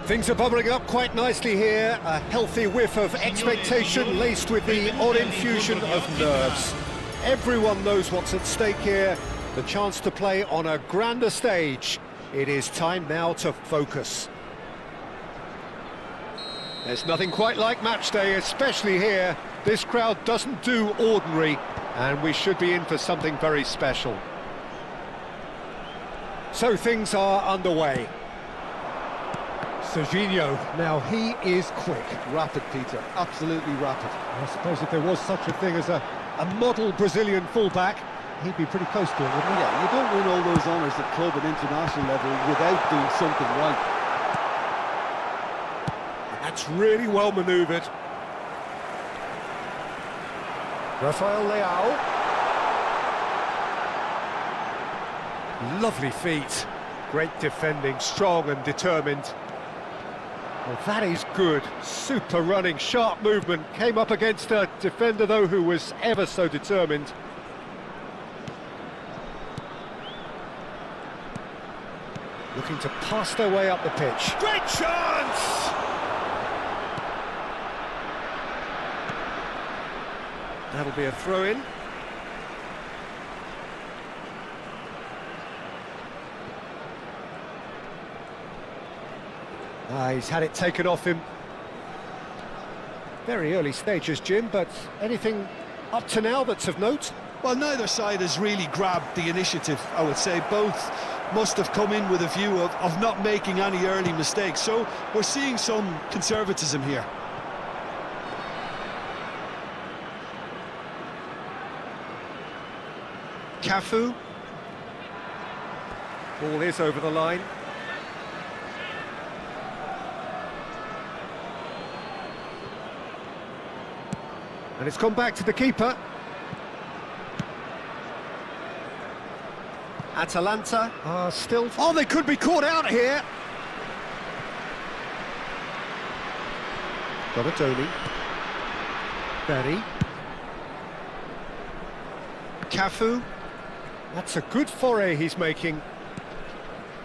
Things are bubbling up quite nicely here. A healthy whiff of expectation laced with the odd infusion of nerves. Everyone knows what's at stake here. The chance to play on a grander stage. It is time now to focus. There's nothing quite like match day, especially here. This crowd doesn't do ordinary, and we should be in for something very special. So things are underway. Serginho, now he is quick. Rapid, Peter, absolutely rapid. I suppose if there was such a thing as a model Brazilian fullback, he'd be pretty close to it, wouldn't he? Yeah, you don't win all those honours at club and international level without doing something right. That's really well manoeuvred. Rafael Leao. Lovely feet. Great defending, strong and determined. Well, that is good. Super running, sharp movement. Came up against a defender, though, who was ever so determined. Looking to pass their way up the pitch. Great chance! That'll be a throw-in. He's had it taken off him. Very early stages, Jim, but anything up to now that's of note? Well, neither side has really grabbed the initiative, I would say. Both must have come in with a view of not making any early mistakes. So we're seeing some conservatism here. Cafu. Ball is over the line. And it's gone back to the keeper. Atalanta are still... Oh, they could be caught out here. Donatoni. Berry. Cafu. That's a good foray he's making.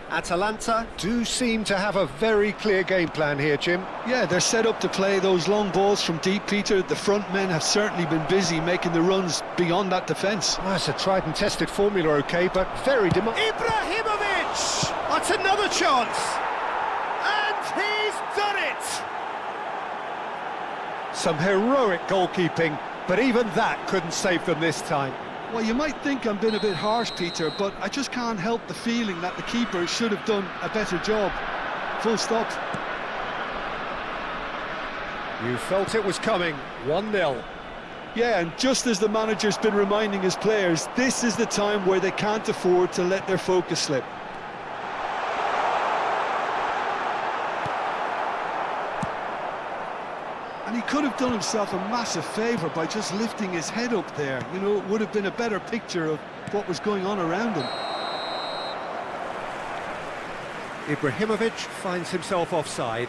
Atalanta do seem to have a very clear game plan here, Jim. Yeah, they're set up to play those long balls from deep, Peter. The front men have certainly been busy making the runs beyond that defence. Well, that's a tried and tested formula, OK, but very Ibrahimovic! That's another chance! And he's done it! Some heroic goalkeeping, but even that couldn't save them this time. Well, you might think I'm being a bit harsh, Peter, but I just can't help the feeling that the keeper should have done a better job. Full stop. You felt it was coming. 1-0. Yeah, and just as the manager's been reminding his players, this is the time where they can't afford to let their focus slip. And he could have done himself a massive favour by just lifting his head up there. You know, it would have been a better picture of what was going on around him. Ibrahimovic finds himself offside.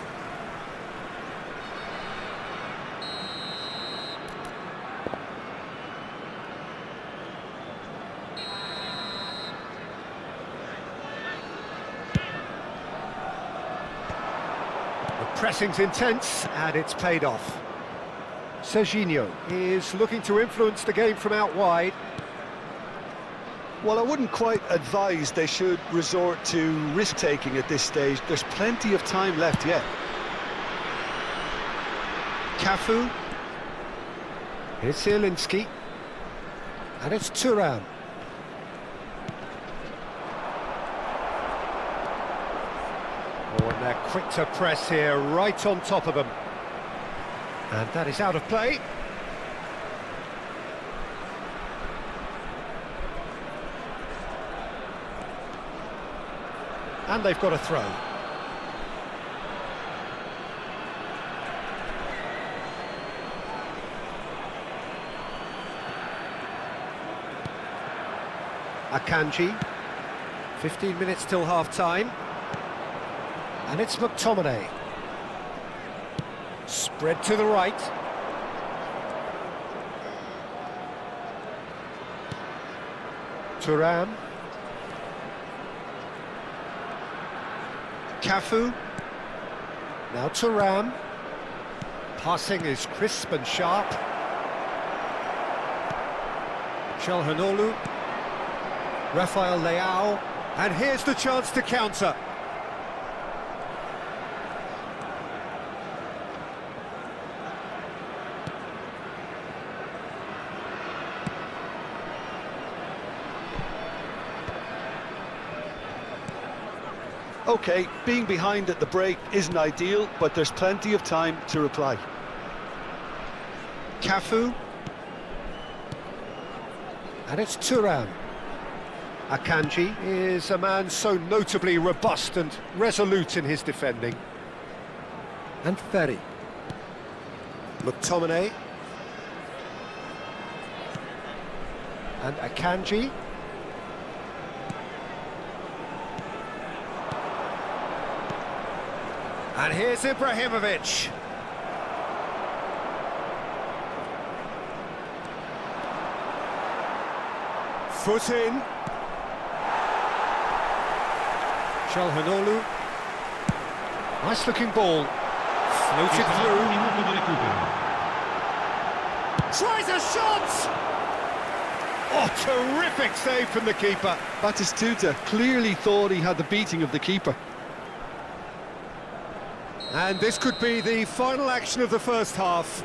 Pressing's intense, and it's paid off. Serginho is looking to influence the game from out wide. Well, I wouldn't quite advise they should resort to risk-taking at this stage. There's plenty of time left yet. Cafu. Here's Zielinski. And it's Thuram. Oh, and they're quick to press here, right on top of them. And that is out of play. And they've got a throw. Akanji. 15 minutes till half-time. And it's McTominay. Spread to the right. Thuram. Cafu. Now Thuram. Passing is crisp and sharp. Çalhanoğlu. Rafael Leao. And here's the chance to counter. OK, being behind at the break isn't ideal, but there's plenty of time to reply. Cafu. And it's Thuram. Akanji is a man so notably robust and resolute in his defending. And Ferry. McTominay. And Akanji. And here's Ibrahimovic. Foot in. Çalhanoğlu. Nice looking ball. Floated through. Tries a shot! Oh, terrific save from the keeper. Batistuta clearly thought he had the beating of the keeper. And this could be the final action of the first half.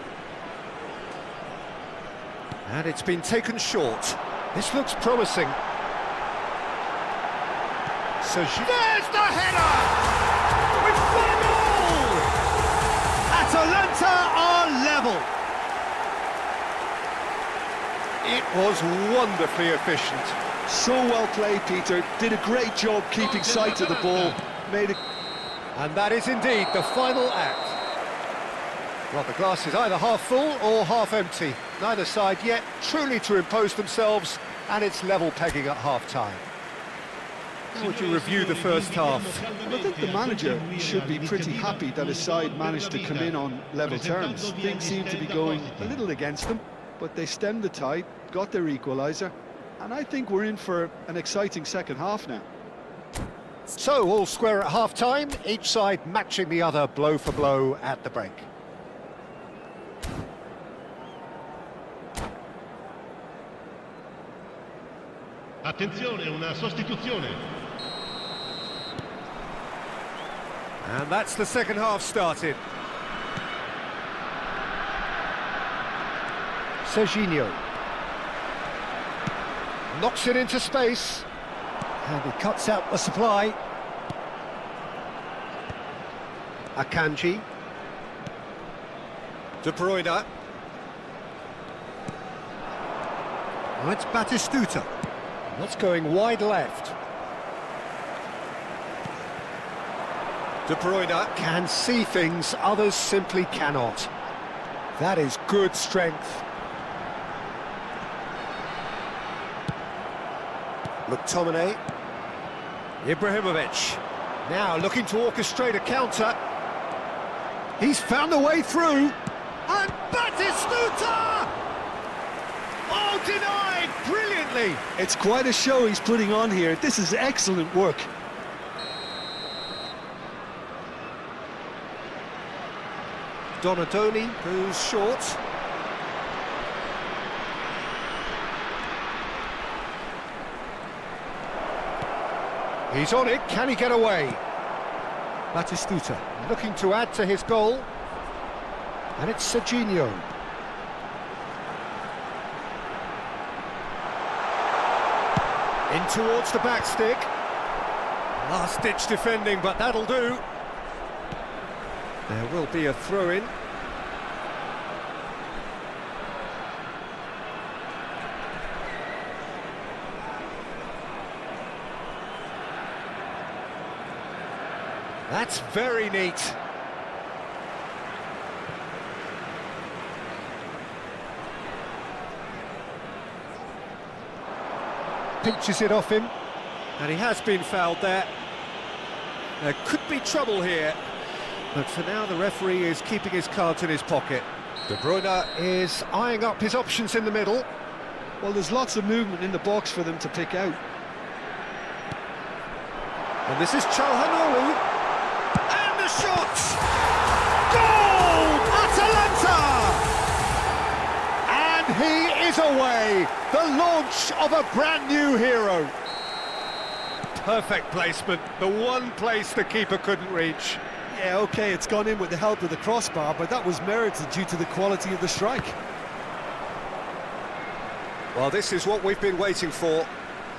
And it's been taken short. This looks promising. So there's the header! With one all! Atalanta are level. It was wonderfully efficient. So well played, Peter. Did a great job keeping sight of the ball. Made it. And that is indeed the final act. Well, the glass is either half full or half empty. Neither side yet truly to impose themselves, and it's level pegging at half-time. How would you review the first half? Well, I think the manager should be pretty happy that his side managed to come in on level terms. Things seem to be going a little against them, but they stemmed the tide, got their equaliser, and I think we're in for an exciting second half now. So, all square at half-time, each side matching the other blow for blow at the break. Attenzione, una sostituzione. And that's the second half started. Serginho. Knocks it into space. And he cuts out the supply. Akanji. De Bruyne. Oh, it's Batistuta. That's going wide left. De Bruyne can see things others simply cannot. That is good strength. McTominay. Ibrahimovic. Now looking to orchestrate a counter. He's found a way through. And Batistuta! Oh, denied brilliantly. It's quite a show he's putting on here. This is excellent work. Donadoni goes short. He's on it, can he get away? Batistuta looking to add to his goal. And it's Serginho. In towards the back stick. Last-ditch defending, but that'll do. There will be a throw-in. That's very neat. Pinches it off him, and he has been fouled there. There could be trouble here, but for now the referee is keeping his cards in his pocket. De Bruyne is eyeing up his options in the middle. Well, there's lots of movement in the box for them to pick out. And this is Çalhanoğlu. And the shot! he is away! The launch of a brand new hero. Perfect placement, the one place the keeper couldn't reach. Yeah, OK, it's gone in with the help of the crossbar, but that was merited due to the quality of the strike. Well, this is what we've been waiting for.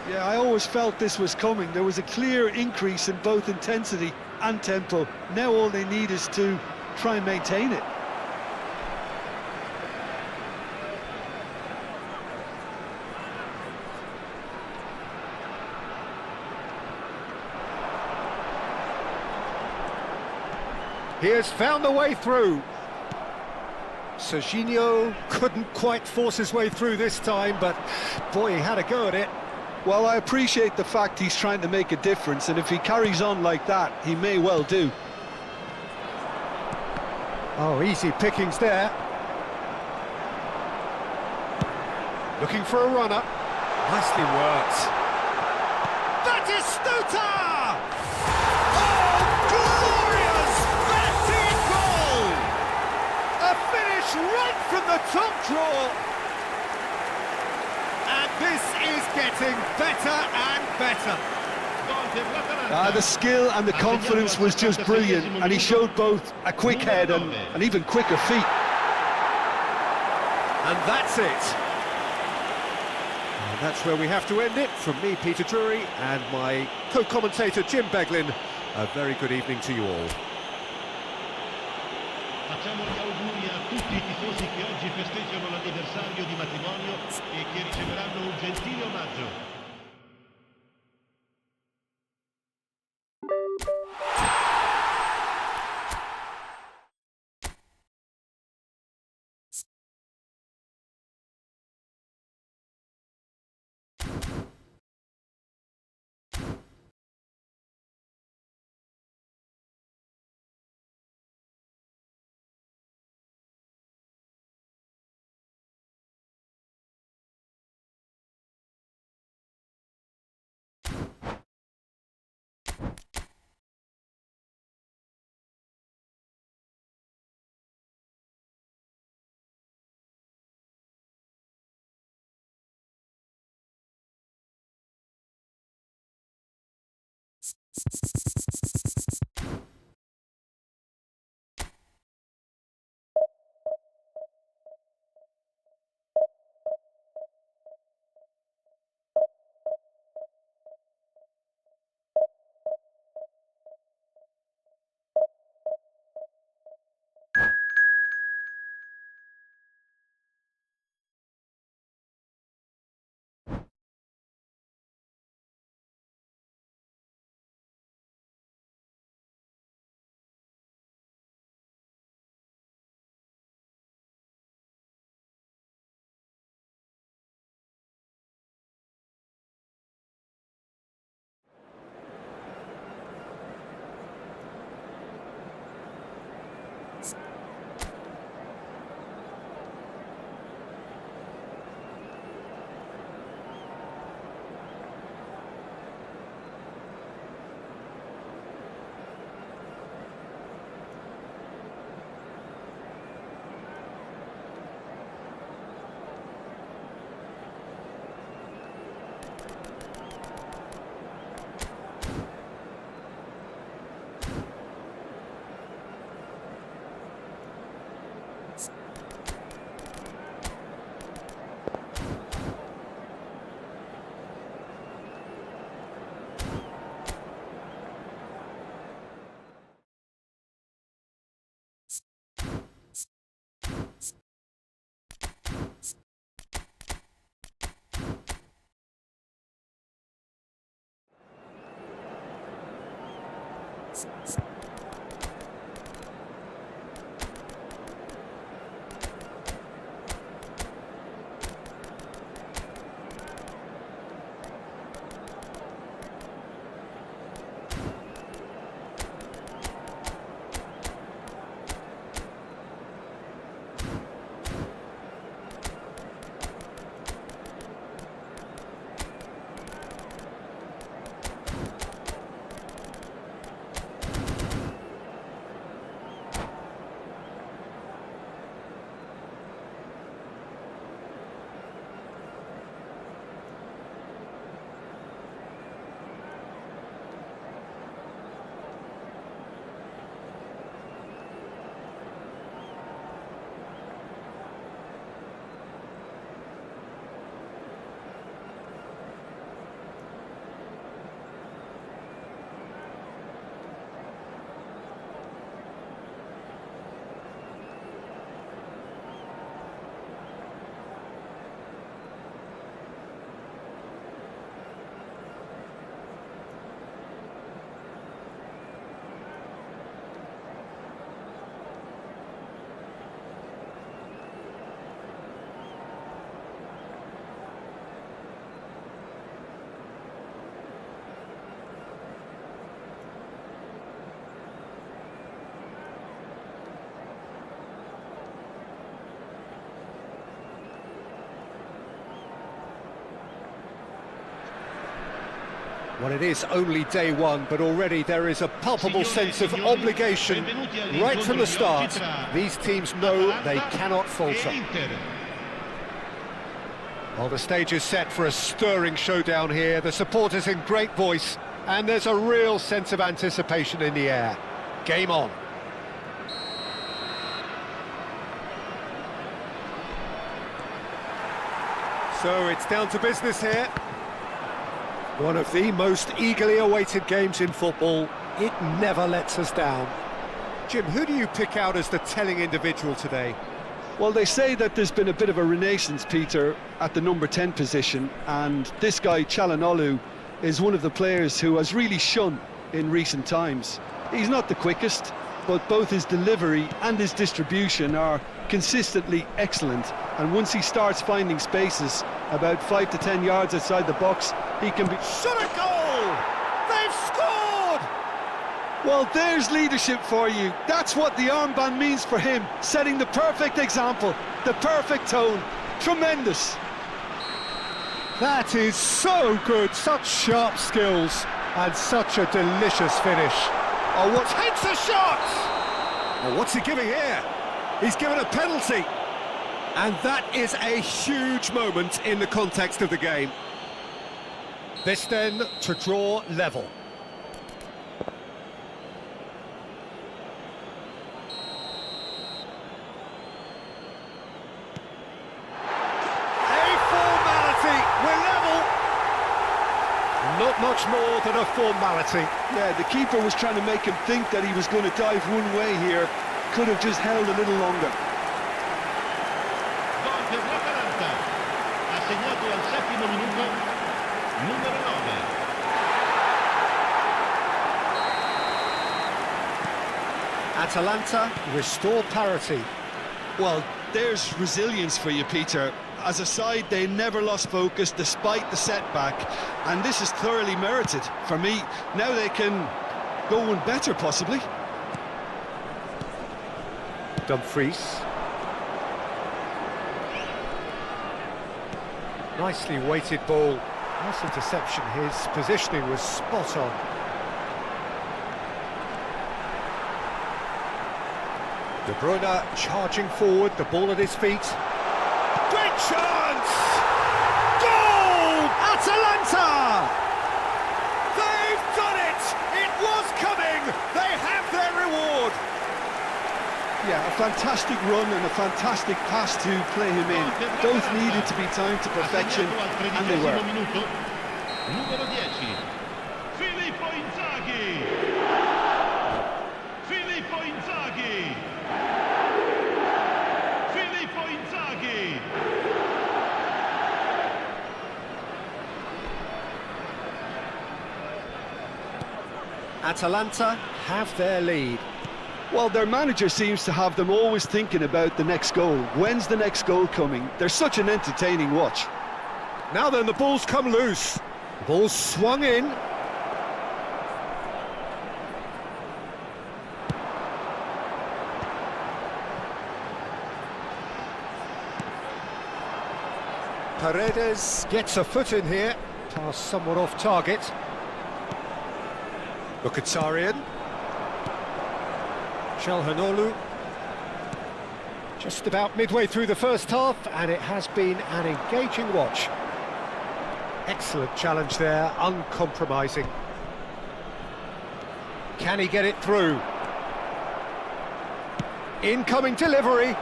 Yeah, I always felt this was coming. There was a clear increase in both intensity and tempo. Now all they need is to try and maintain it. He has found the way through. Serginho couldn't quite force his way through this time, but boy, he had a go at it. Well, I appreciate the fact he's trying to make a difference, and if he carries on like that, he may well do. Oh, easy pickings there. Looking for a runner. Nicely worked. That is Stuta! Oh, glorious! Massive goal! A finish right from the top draw. And this is getting better and better. The skill and the confidence was just brilliant, and he showed both a quick head and even quicker feet. And that's it. And that's where we have to end it. From me, Peter Drury, and my co-commentator, Jim Beglin, a very good evening to you all. Facciamo gli auguri a tutti i tifosi che oggi festeggiano l'anniversario di matrimonio e che riceveranno un gentile omaggio. Well, it is only day one, but already there is a palpable sense of obligation right from the start. These teams know they cannot falter. Well, the stage is set for a stirring showdown here. The supporters in great voice, and there's a real sense of anticipation in the air. Game on. So it's down to business here. One of the most eagerly awaited games in football. It never lets us down. Jim, who do you pick out as the telling individual today? Well, they say that there's been a bit of a renaissance, Peter, at the number 10 position, and this guy, Calhanoglu, is one of the players who has really shone in recent times. He's not the quickest, but both his delivery and his distribution are consistently excellent, and once he starts finding spaces about 5 to 10 yards outside the box, he can be... Shot a goal! They've scored! Well, there's leadership for you. That's what the armband means for him, setting the perfect example, the perfect tone. Tremendous. That is so good, such sharp skills, and such a delicious finish. Oh, what takes a shot! Oh, what's he giving here? He's given a penalty. And that is a huge moment in the context of the game. This then to draw level. A formality, we're level. Not much more than a formality. Yeah, the keeper was trying to make him think that he was going to dive one way here. Could have just held a little longer. Gol per l'Atalanta. Ha segnato al 7° minuto numero 9. Atalanta restore parity. Well, there's resilience for you, Peter. As a side, they never lost focus despite the setback, and this is thoroughly merited. For me, now they can go one better, possibly. Dumfries. Nicely weighted ball. Nice interception. His positioning was spot on. De Bruyne charging forward, the ball at his feet. Great chance! Goal! Atalanta! They've done it! It was coming! They have their reward! Yeah, a fantastic run and a fantastic pass to play him in. Both needed to be timed to perfection, and they were. Numero 10. Filippo Inzaghi. Filippo Inzaghi. Filippo Inzaghi. Atalanta have their lead. Well, their manager seems to have them always thinking about the next goal. When's the next goal coming? They're such an entertaining watch. Now then, the ball's come loose. The ball's swung in. Paredes gets a foot in here. Pass somewhat off target. Mkhitaryan. Calhanoglu. Just about midway through the first half, and it has been an engaging watch. Excellent challenge there, uncompromising. Can he get it through? Incoming delivery.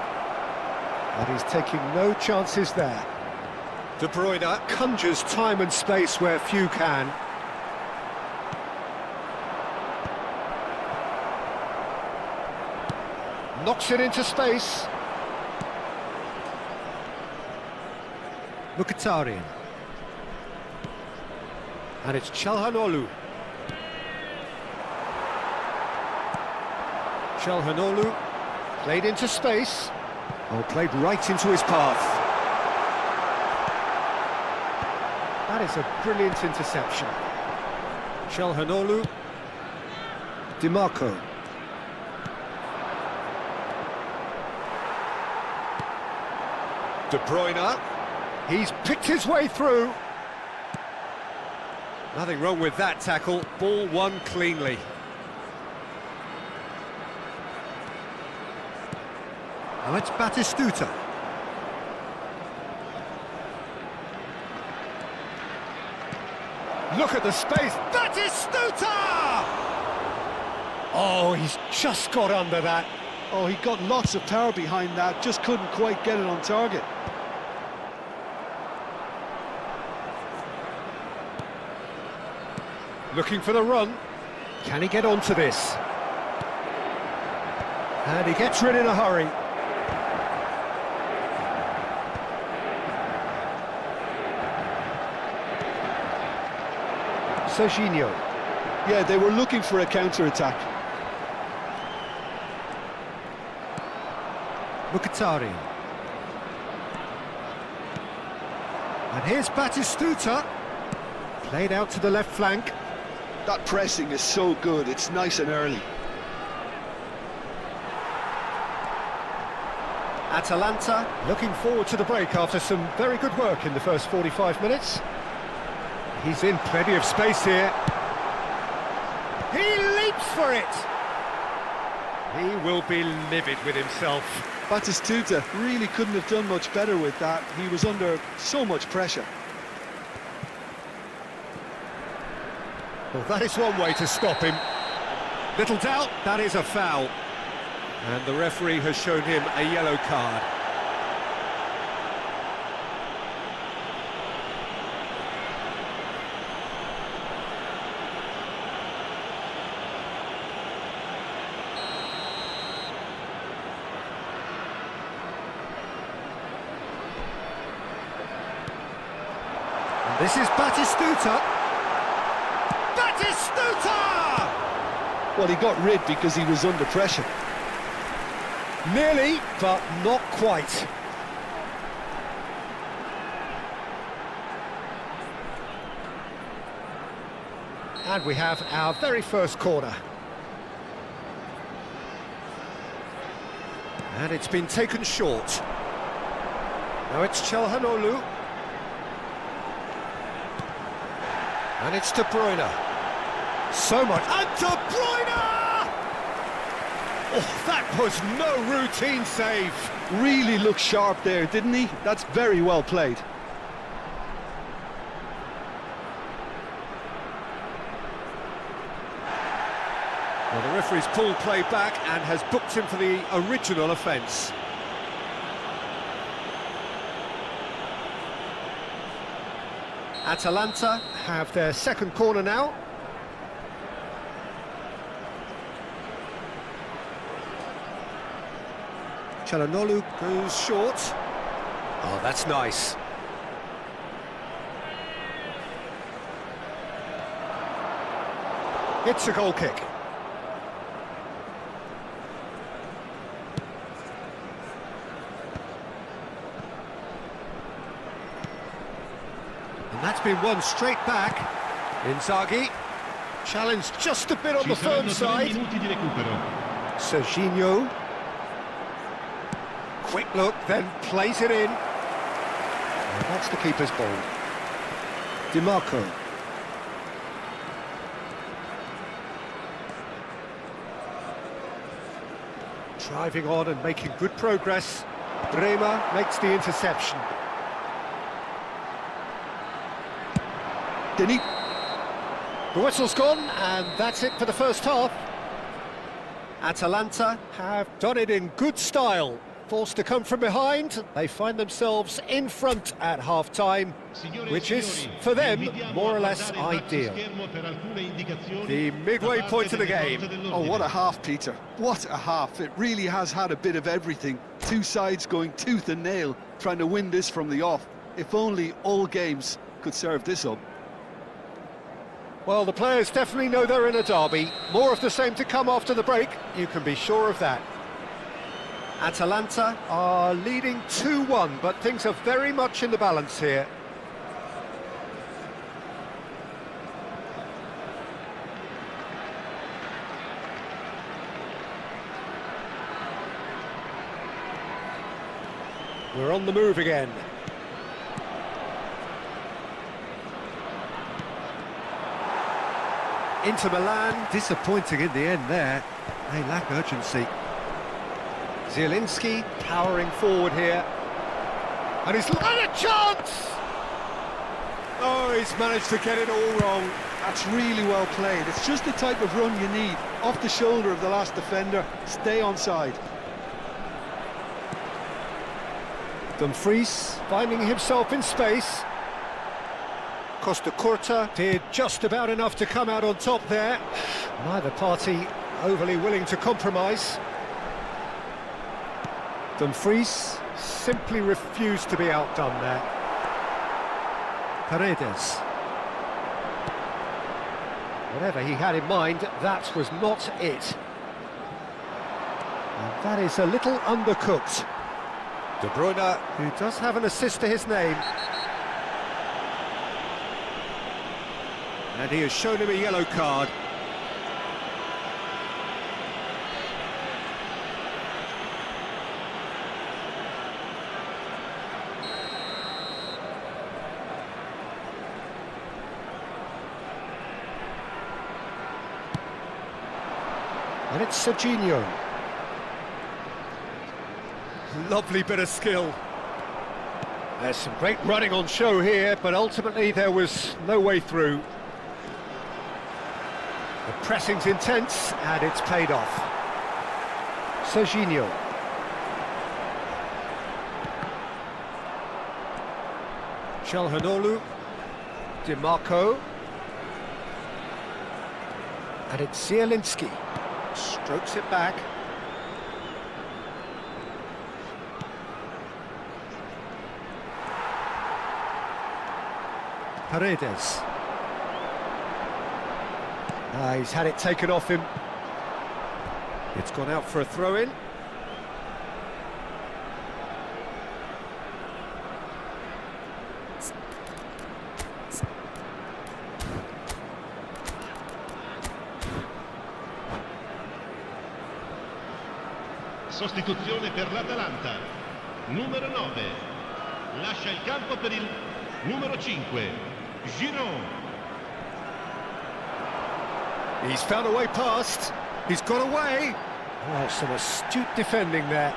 But he's taking no chances there. De Bruyne conjures time and space where few can. Knocks it into space. Mkhitaryan. And it's Calhanoglu. Calhanoglu played into space. Oh, played right into his path. That is a brilliant interception. Calhanoglu. Di Marco. De Bruyne, he's picked his way through. Nothing wrong with that tackle, ball won cleanly. Now it's Batistuta. Look at the space, Batistuta! Oh, he's just got under that. Oh, he got lots of power behind that, just couldn't quite get it on target. Looking for the run. Can he get onto this? And he gets rid in a hurry. Serginho. Yeah, they were looking for a counter-attack. Mkhitaryan. And here's Batistuta. Played out to the left flank. That pressing is so good, it's nice and early. Atalanta looking forward to the break after some very good work in the first 45 minutes. He's in plenty of space here. He leaps for it! He will be livid with himself. Batistuta really couldn't have done much better with that. He was under so much pressure. Well, that is one way to stop him. Little doubt, that is a foul. And the referee has shown him a yellow card. And this is Batistuta. Batistuta! Well, he got rid because he was under pressure. Nearly, but not quite. And we have our very first corner. And it's been taken short. Now it's Çalhanoğlu. And it's De Bruyne. So much. And De Bruyne! Oh, that was no routine save. Really looked sharp there, didn't he? That's very well played. Well, the referee's pulled play back and has booked him for the original offence. Atalanta have their second corner now. Çalhanoğlu goes short. Oh, that's nice. It's a goal kick. And that's been won straight back. Inzaghi challenged just a bit on the firm side. Serginho. Quick look, then plays it in. And that's the keeper's ball. Di Marco. Driving on and making good progress. Bremer makes the interception. Didn't he? The whistle's gone, and that's it for the first half. Atalanta have done it in good style. Forced to come from behind, they find themselves in front at half-time, which is, for them, more or less ideal. The midway point of the game. Oh, what a half, Peter. What a half. It really has had a bit of everything. Two sides going tooth and nail, trying to win this from the off. If only all games could serve this up. Well, the players definitely know they're in a derby. More of the same to come after the break, you can be sure of that. Atalanta are leading 2-1, but things are very much in the balance here. We're on the move again. Inter Milan, disappointing in the end there. They lack urgency. Zielinski powering forward here. And he's had a chance! Oh, he's managed to get it all wrong. That's really well played. It's just the type of run you need. Off the shoulder of the last defender, stay onside. Dumfries finding himself in space. Costa Curta did just about enough to come out on top there. Neither party overly willing to compromise. Dumfries simply refused to be outdone there. Paredes. Whatever he had in mind, that was not it. And that is a little undercooked. De Bruyne, who does have an assist to his name. And he has shown him a yellow card. And it's Serginho. Lovely bit of skill. There's some great running on show here, but ultimately there was no way through. The pressing's intense, and it's paid off. Serginho. Calhanoglu. Di Marco. And it's Zielinski. Strokes it back. Paredes. He's had it taken off him. It's gone out for a throw-in. Sostituzione per l'Atalanta. Numero 9. Lascia il campo per il numero 5. Giroud. He's found a way past. He's got away. Oh, some astute defending there.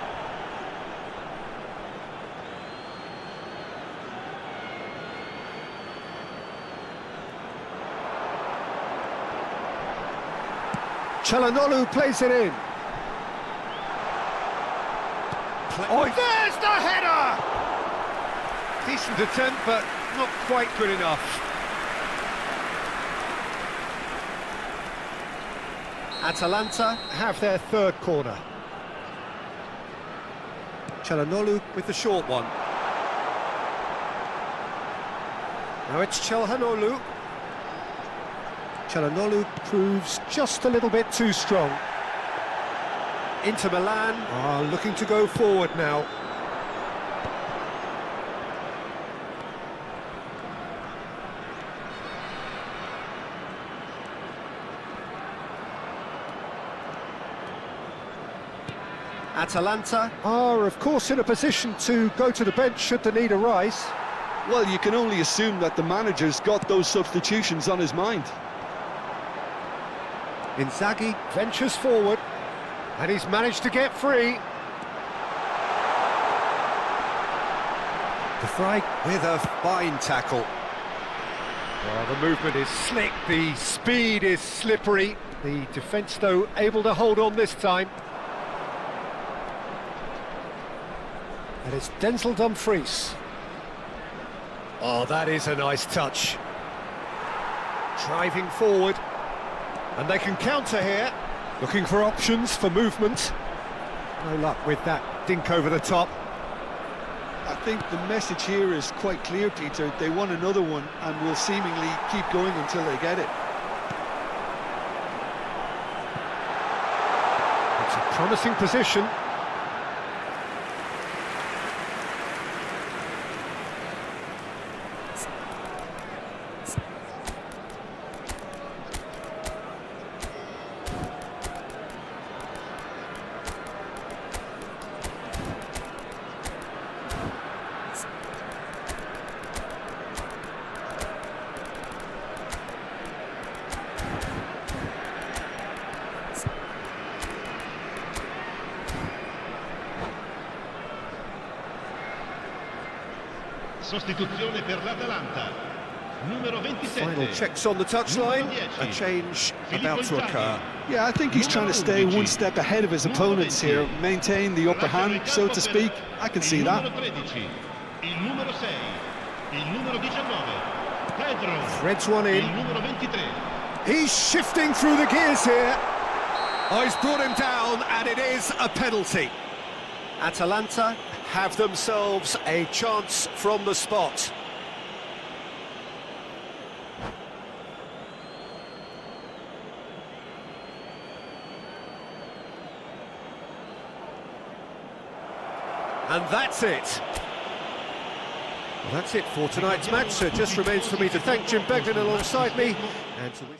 Calhanoglu plays it in. Oh, there's the header! Decent attempt, but not quite good enough. Atalanta have their third corner. Calhanoglu with the short one. Now it's Calhanoglu. Calhanoglu proves just a little bit too strong. Inter Milan are looking to go forward now. Atalanta are, of course, in a position to go to the bench should the need arise. Well, you can only assume that the manager's got those substitutions on his mind. Inzaghi ventures forward, and he's managed to get free. De Vrij with a fine tackle. Well, the movement is slick, the speed is slippery. The defence, though, able to hold on this time. And it's Denzel Dumfries. Oh, that is a nice touch. Driving forward. And they can counter here. Looking for options for movement. No luck with that dink over the top. I think the message here is quite clear, Peter. They want another one and will seemingly keep going until they get it. It's a promising position. sostituzione per l'Atalanta. Numero 27. Final checks on the touchline, a change about to occur. Yeah, I think he's trying to stay one step ahead of his opponents here, maintain the upper hand, so to speak. I can see that. Il numero 13, il numero 6, il numero 19, Pedro. Threads one in. Il numero 23. He's shifting through the gears here. Oh, he's brought him down, and it is a penalty. Atalanta have themselves a chance from the spot. And that's it. Well, that's it for tonight's match. So it just remains for me to thank Jim Beglin alongside me and to wish...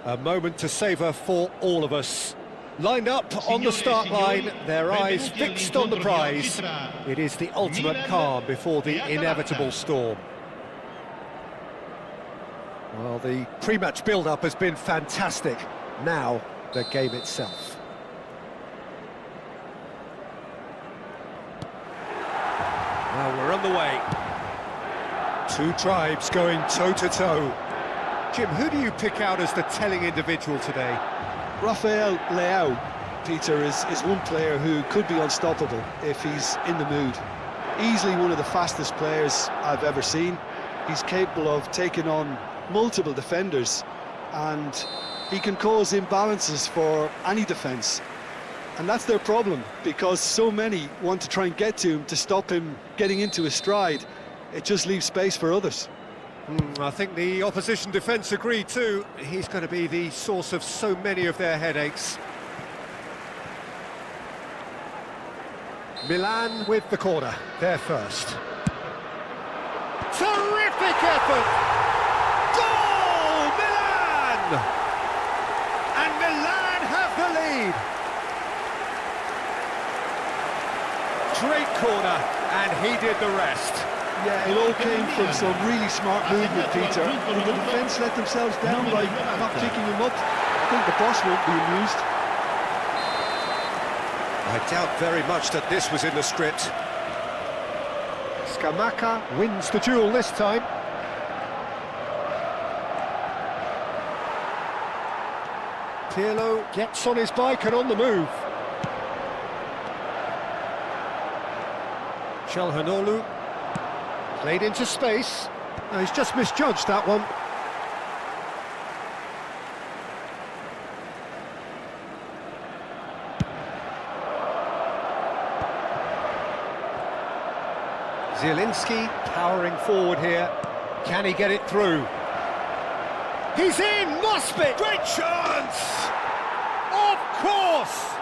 A moment to savour for all of us. Lined up on the start line, their eyes fixed on the prize. It is the ultimate calm before the inevitable storm. Well, the pre-match build-up has been fantastic. Now, the game itself. Well, we're on the way. Two tribes going toe-to-toe. Jim, who do you pick out as the telling individual today? Rafael Leao, Peter, is one player who could be unstoppable if he's in the mood. Easily one of the fastest players I've ever seen. He's capable of taking on multiple defenders, and he can cause imbalances for any defence. And that's their problem, because so many want to try and get to him to stop him getting into his stride. It just leaves space for others. I think the opposition defence agree too. He's going to be the source of so many of their headaches. Milan with the corner, they're first. Terrific effort! Goal, Milan! And Milan have the lead. Great corner, and he did the rest. Yeah, it all came from some really smart movement, Peter. And the defence let themselves down by not picking him up. I think the boss won't be amused. I doubt very much that this was in the script. Scamacca wins the duel this time. Pirlo gets on his bike and on the move. Calhanoglu played into space. No, he's just misjudged that one. Zielinski powering forward here. Can he get it through? He's in! Must be! Great chance! Of course!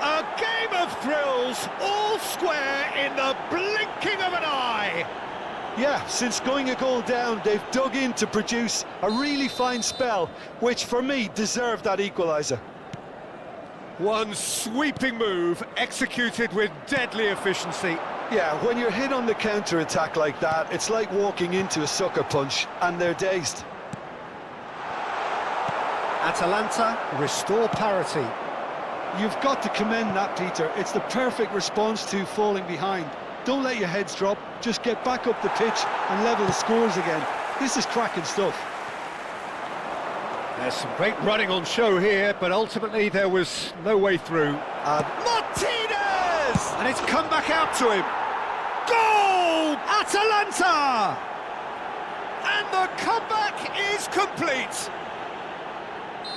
A game of thrills, all square in the blinking of an eye! Yeah, since going a goal down, they've dug in to produce a really fine spell, which for me deserved that equaliser. One sweeping move, executed with deadly efficiency. Yeah, when you're hit on the counter-attack like that, it's like walking into a sucker punch, and they're dazed. Atalanta restore parity. You've got to commend that, Peter. It's the perfect response to falling behind. Don't let your heads drop, just get back up the pitch and level the scores again. This is cracking stuff. There's some great running on show here, but ultimately there was no way through. Martinez! And it's come back out to him. Goal! Atalanta! And the comeback is complete.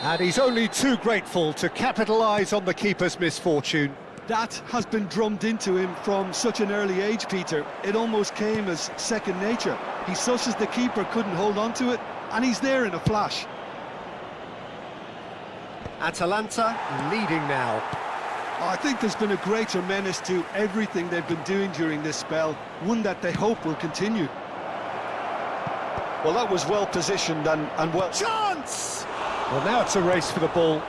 And he's only too grateful to capitalise on the keeper's misfortune. That has been drummed into him from such an early age, Peter. It almost came as second nature. He susses the keeper couldn't hold on to it, and he's there in a flash. Atalanta leading now. I think there's been a greater menace to everything they've been doing during this spell, one that they hope will continue. Well, that was well positioned and well... Chance! Well, now it's a race for the ball.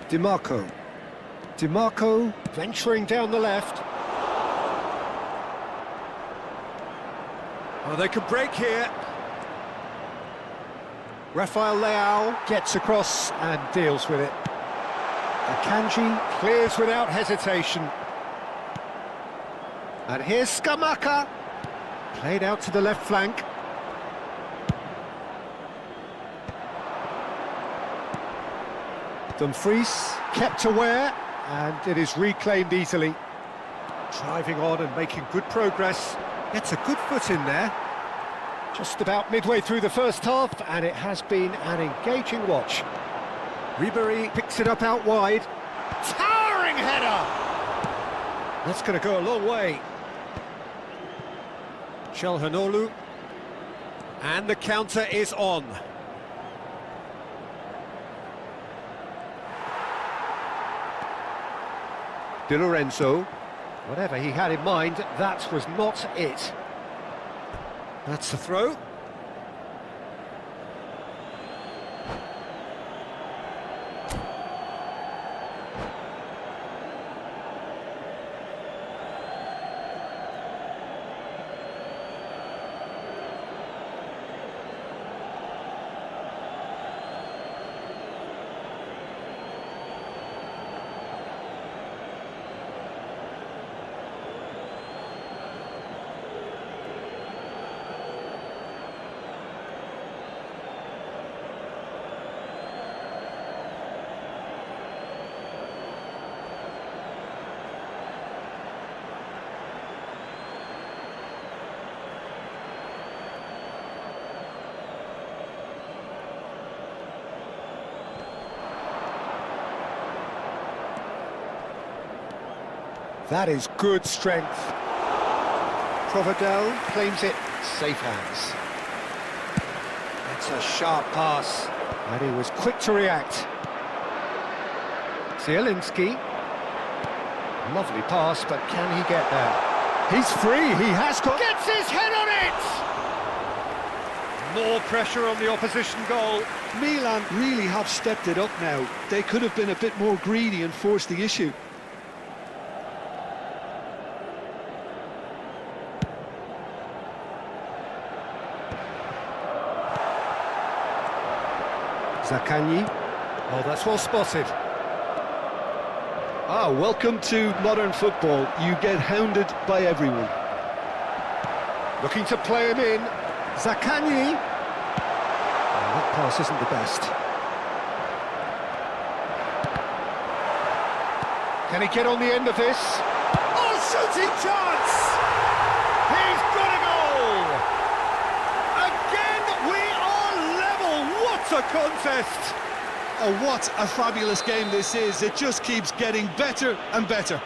Dimarco venturing down the left. Oh, they can break here. Rafael Leao gets across and deals with it. Akanji clears without hesitation. And here's Scamacca. Played out to the left flank. Dumfries kept aware, and it is reclaimed easily. Driving on and making good progress. Gets a good foot in there. Just about midway through the first half, and it has been an engaging watch. Ribéry picks it up out wide. Towering header! That's going to go a long way. Calhanoglu. And the counter is on. Di Lorenzo. Whatever he had in mind, that was not it. That's the throw. That is good strength. Provedel claims it, safe hands. That's a sharp pass, and he was quick to react. Zielinski. Lovely pass, but can he get there? He's free, he has got... Gets his head on it! More pressure on the opposition goal. Milan really have stepped it up now. They could have been a bit more greedy and forced the issue. Zaccagni. Oh, that's well spotted. Ah, welcome to modern football. You get hounded by everyone. Looking to play him in. Zaccagni. Oh, that pass isn't the best. Can he get on the end of this? Oh, shooting chance! He's got a goal! Again, we are level! What a contest! Oh, what a fabulous game this is. It just keeps getting better and better.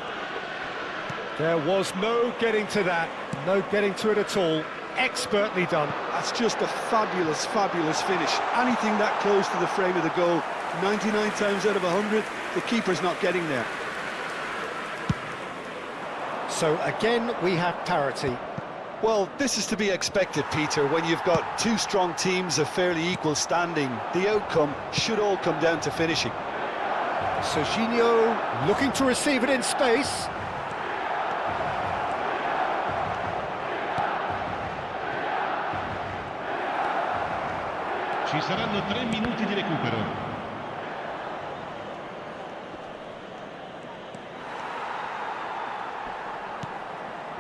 There was no getting to that. No getting to it at all. Expertly done. That's just a fabulous, fabulous finish. Anything that close to the frame of the goal, 99 times out of 100, the keeper's not getting there. So again, we have parity. Well, this is to be expected, Peter. When you've got two strong teams of fairly equal standing, the outcome should all come down to finishing. Serginho looking to receive it in space. Ci saranno 3 minuti di recupero.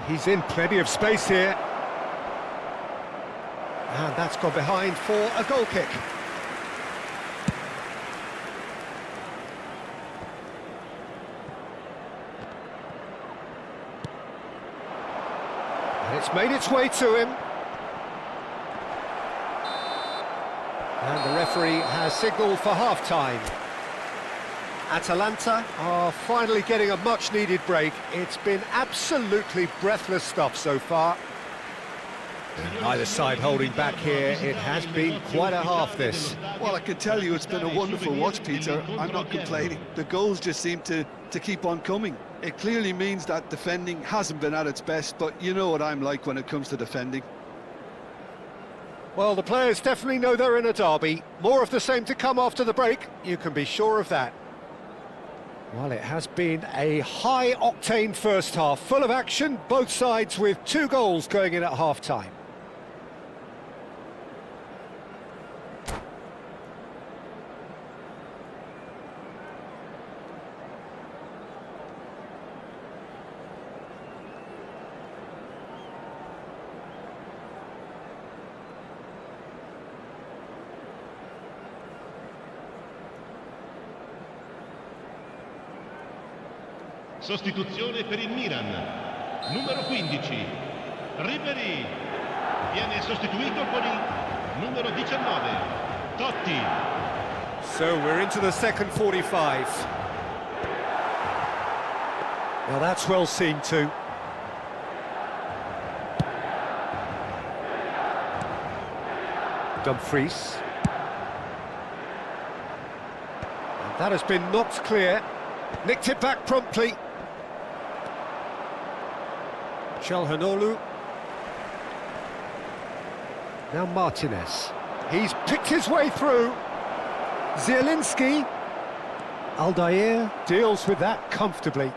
He's in plenty of space here. And that's gone behind for a goal kick. And it's made its way to him. And the referee has signalled for half-time. Atalanta are finally getting a much-needed break. It's been absolutely breathless stuff so far. Neither side holding back here. It has been quite a half, this. Well, I can tell you it's been a wonderful watch, Peter. I'm not complaining. The goals just seem to keep on coming. It clearly means that defending hasn't been at its best, but you know what I'm like when it comes to defending. Well, the players definitely know they're in a derby. More of the same to come after the break, you can be sure of that. Well, it has been a high-octane first half, full of action, both sides with 2 goals going in at half-time. Sostituzione per il Milan. Numero 15. Ribery. Viene sostituito con il numero 19. Totti. So we're into the second 45. Now that's well seen too. Dumfries. And that has been knocked clear. Nicked it back promptly. Çalhanoğlu. Now Martinez. He's picked his way through. Zielinski. Aldair deals with that comfortably.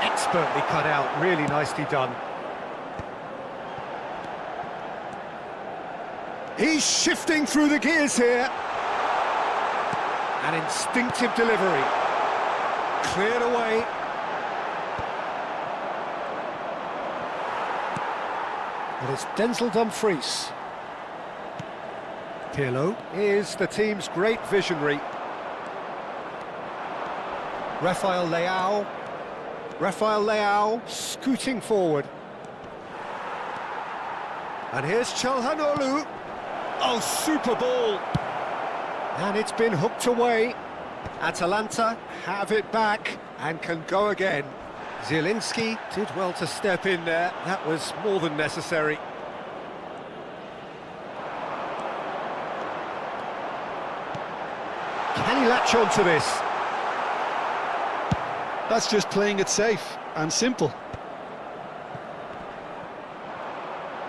Expertly cut out, really nicely done. He's shifting through the gears here. An instinctive delivery. Cleared away. And it's Denzel Dumfries. Pirlo is the team's great visionary. Rafael Leao scooting forward. And here's Çalhanoğlu. Oh, super ball. And it's been hooked away. Atalanta have it back and can go again. Zielinski did well to step in there. That was more than necessary. Can he latch on to this? That's just playing it safe and simple.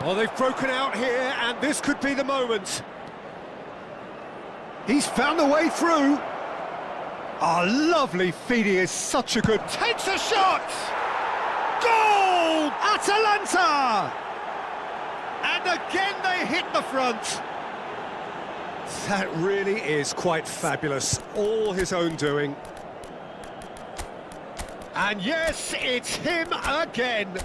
Well, they've broken out here, and this could be the moment. He's found a way through. Oh, lovely feed, he is such a good... Takes a shot! Goal! Atalanta! And again they hit the front. That really is quite fabulous. All his own doing. And yes, it's him again.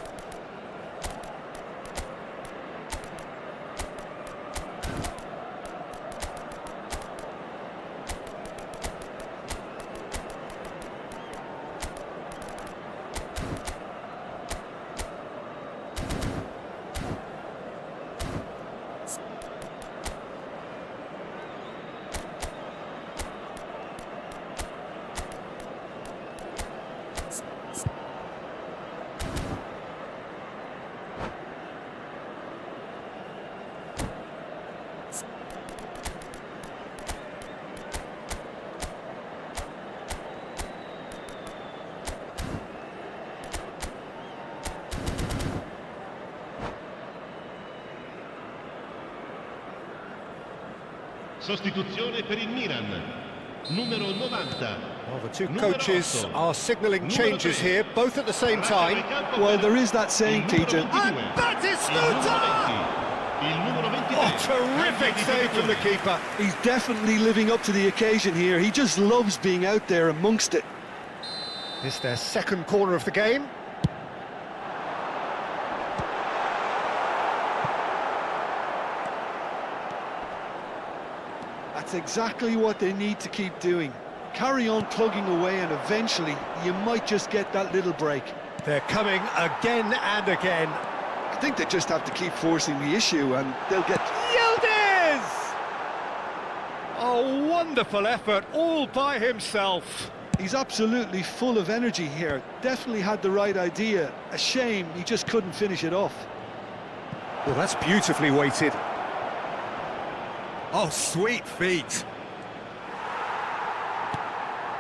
Sostituzione per il Milan. Numero 90. Well, the two coaches are signalling changes here, both at the same time. Well, there is that saying, Peter. And Batistuta! Oh, terrific save from the keeper. He's definitely living up to the occasion here. He just loves being out there amongst it. This is their second corner of the game. That's exactly what they need to keep doing. Carry on plugging away, and eventually you might just get that little break. They're coming again and again. I think they just have to keep forcing the issue and they'll get... Yildiz! A wonderful effort all by himself. He's absolutely full of energy here. Definitely had the right idea. A shame he just couldn't finish it off. Well, that's beautifully weighted. Oh, sweet feet.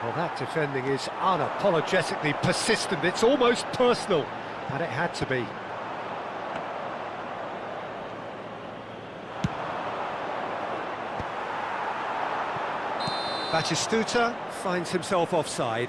Well, that defending is unapologetically persistent. It's almost personal, and it had to be. Batistuta finds himself offside.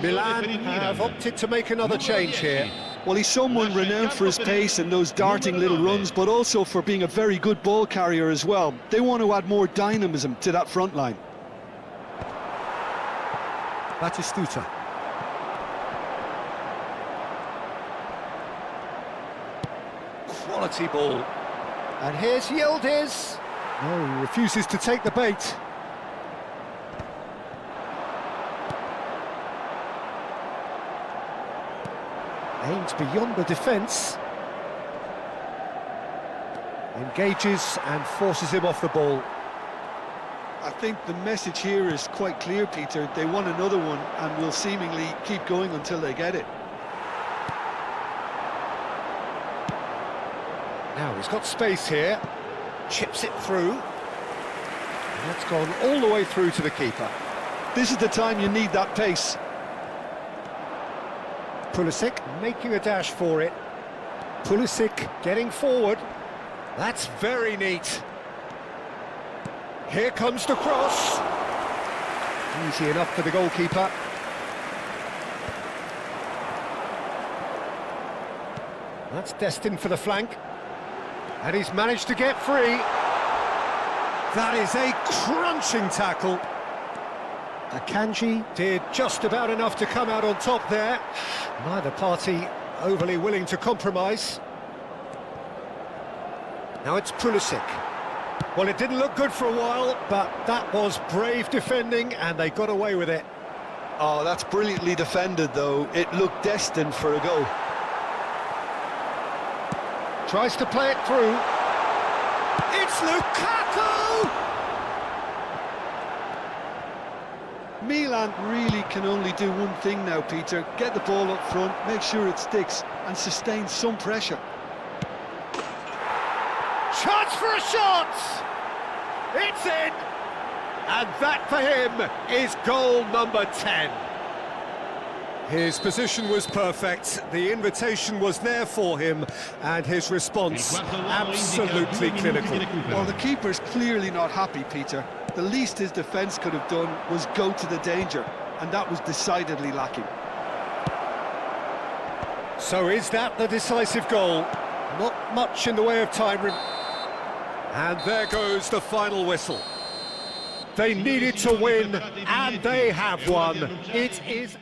Milan have opted to make another change here. Well, he's someone renowned for his pace and those darting little runs, but also for being a very good ball carrier as well. They want to add more dynamism to that front line. Batistuta. Quality ball. And here's Yildiz. No, he refuses to take the bait. Aims beyond the defence. Engages and forces him off the ball. I think the message here is quite clear, Peter. They want another one and will seemingly keep going until they get it. Now he's got space here. Chips it through. And that's gone all the way through to the keeper. This is the time you need that pace. Pulisic making a dash for it. Pulisic getting forward. That's very neat. Here comes the cross. Easy enough for the goalkeeper. That's destined for the flank. And he's managed to get free. That is a crunching tackle. Akanji did just about enough to come out on top there. Neither party overly willing to compromise. Now it's Pulisic. Well, it didn't look good for a while, but that was brave defending, and they got away with it. Oh, that's brilliantly defended, though. It looked destined for a goal. Tries to play it through. It's Lukaku! Milan really can only do one thing now, Peter. Get the ball up front, make sure it sticks, and sustain some pressure. Chance for a shot! It's in! And that for him is goal number 10. His position was perfect, the invitation was there for him, and his response absolutely clinical. Well, the keeper's clearly not happy, Peter. The least his defence could have done was go to the danger, and that was decidedly lacking. So is that the decisive goal? Not much in the way of time. And there goes the final whistle. They needed to win, and they have won. It is...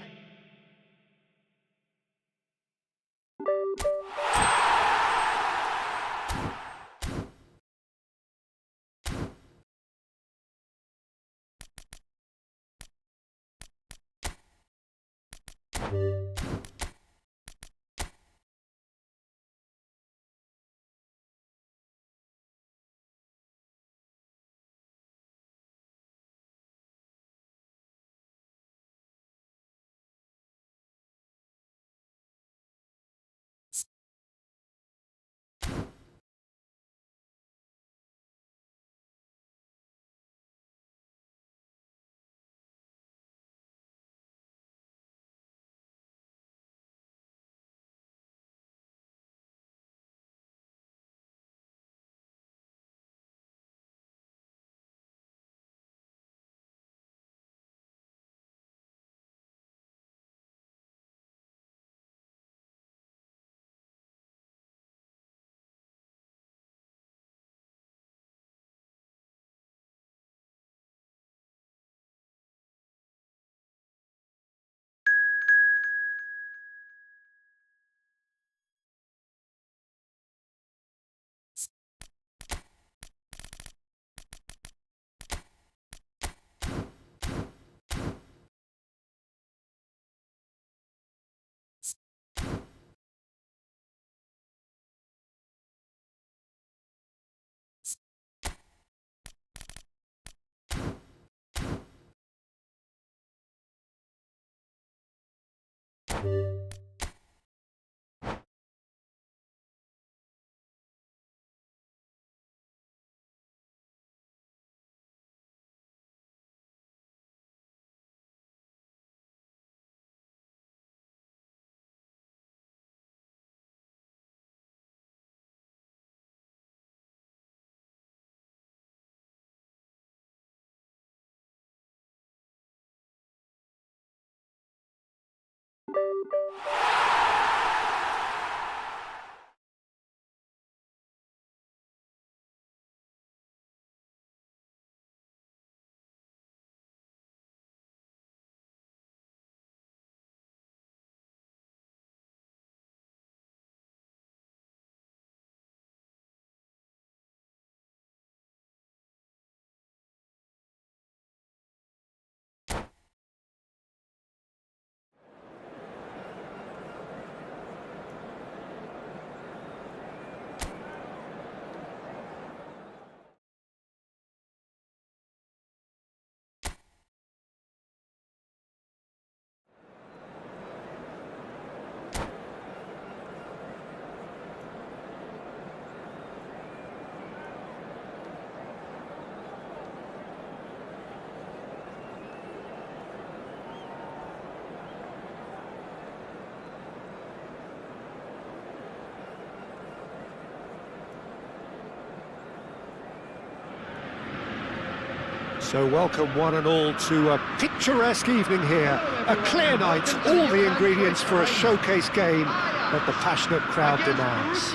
So welcome one and all to a picturesque evening here. A clear night, all the ingredients for a showcase game that the passionate crowd demands.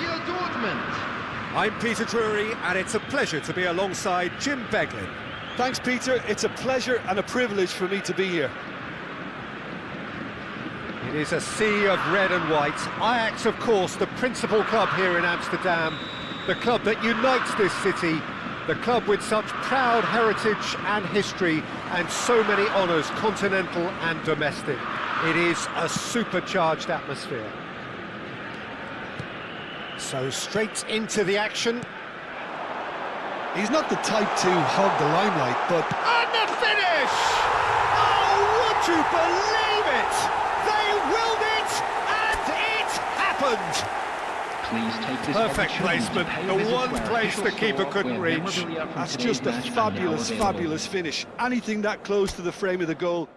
I'm Peter Drury, and it's a pleasure to be alongside Jim Beglin. Thanks, Peter. It's a pleasure and a privilege for me to be here. It is a sea of red and white. Ajax, of course, the principal club here in Amsterdam, the club that unites this city, the club with such proud heritage and history and so many honours, continental and domestic. It is a supercharged atmosphere. So straight into the action. He's not the type to hog the limelight, but... And the finish! Oh, would you believe it? They willed it, and it happened! Please take this Perfect placement, the one place the keeper couldn't reach. That's just a fabulous, fabulous finish. Anything that close to the frame of the goal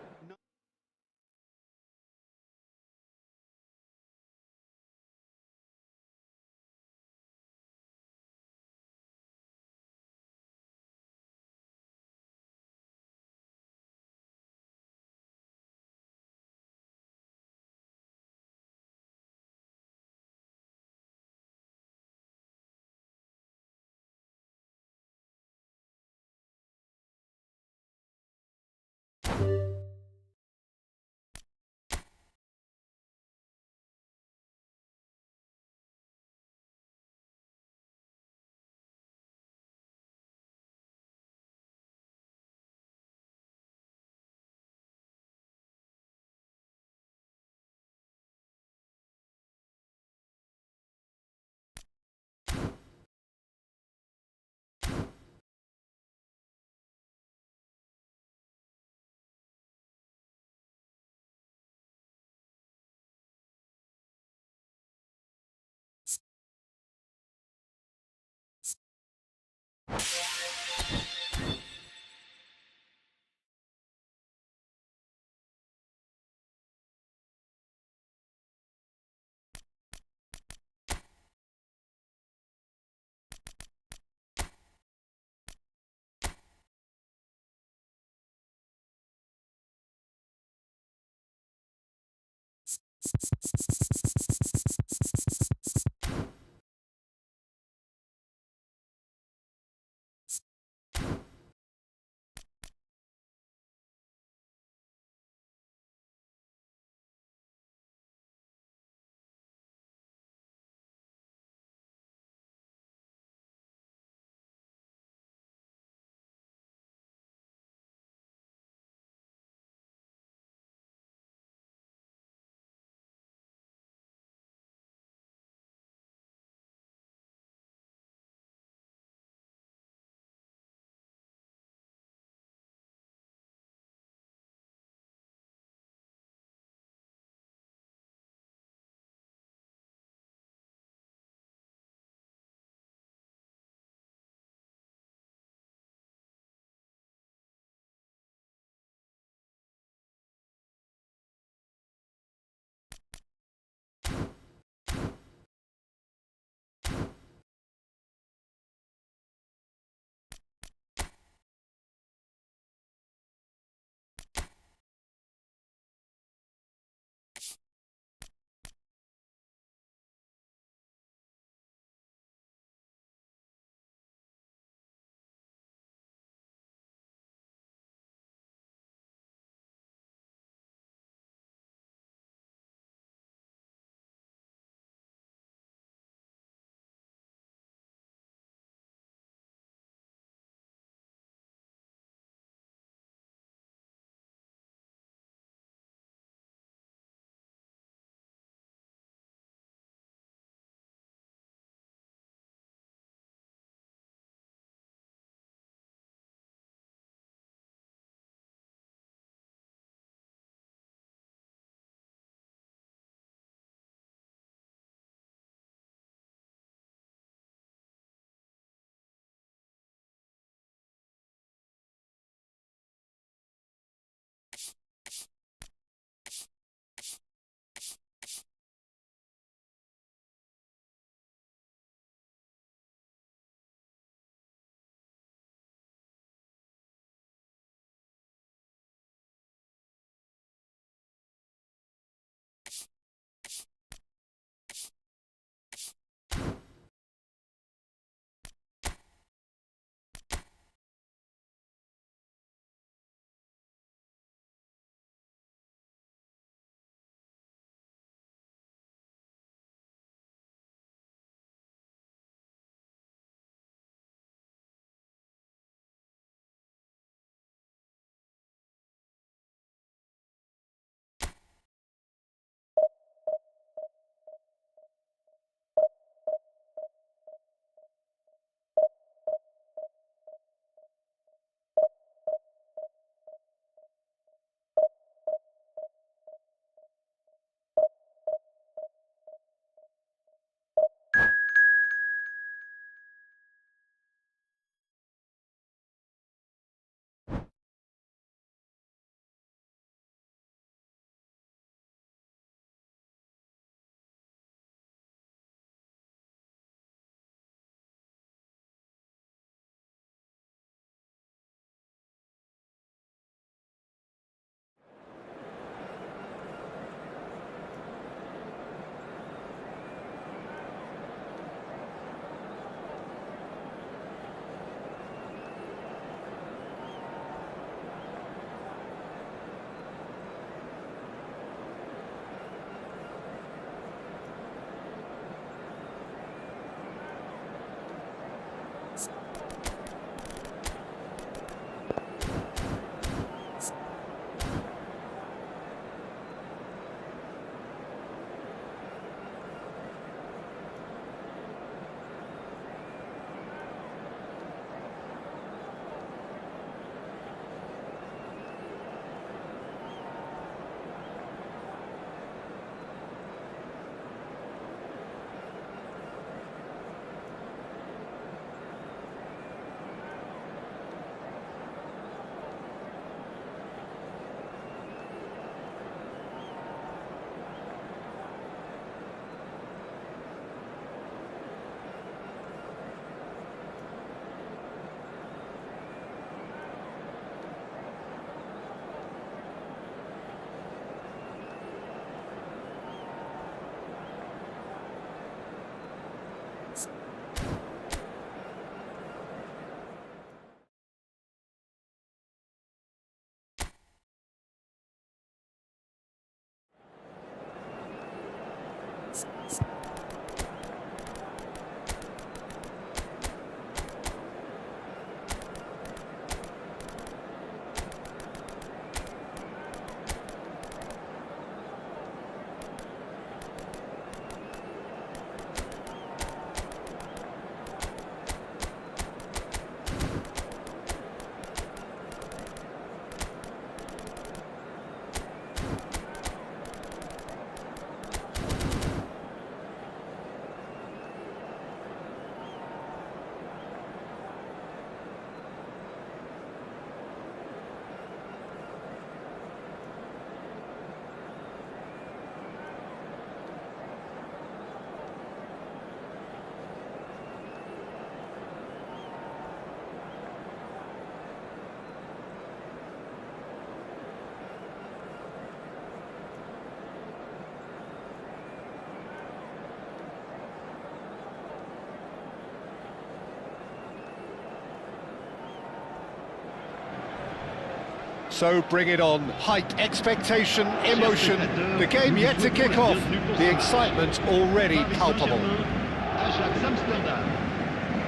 So bring it on. Hype, expectation, emotion. The game yet to kick off. The excitement already palpable.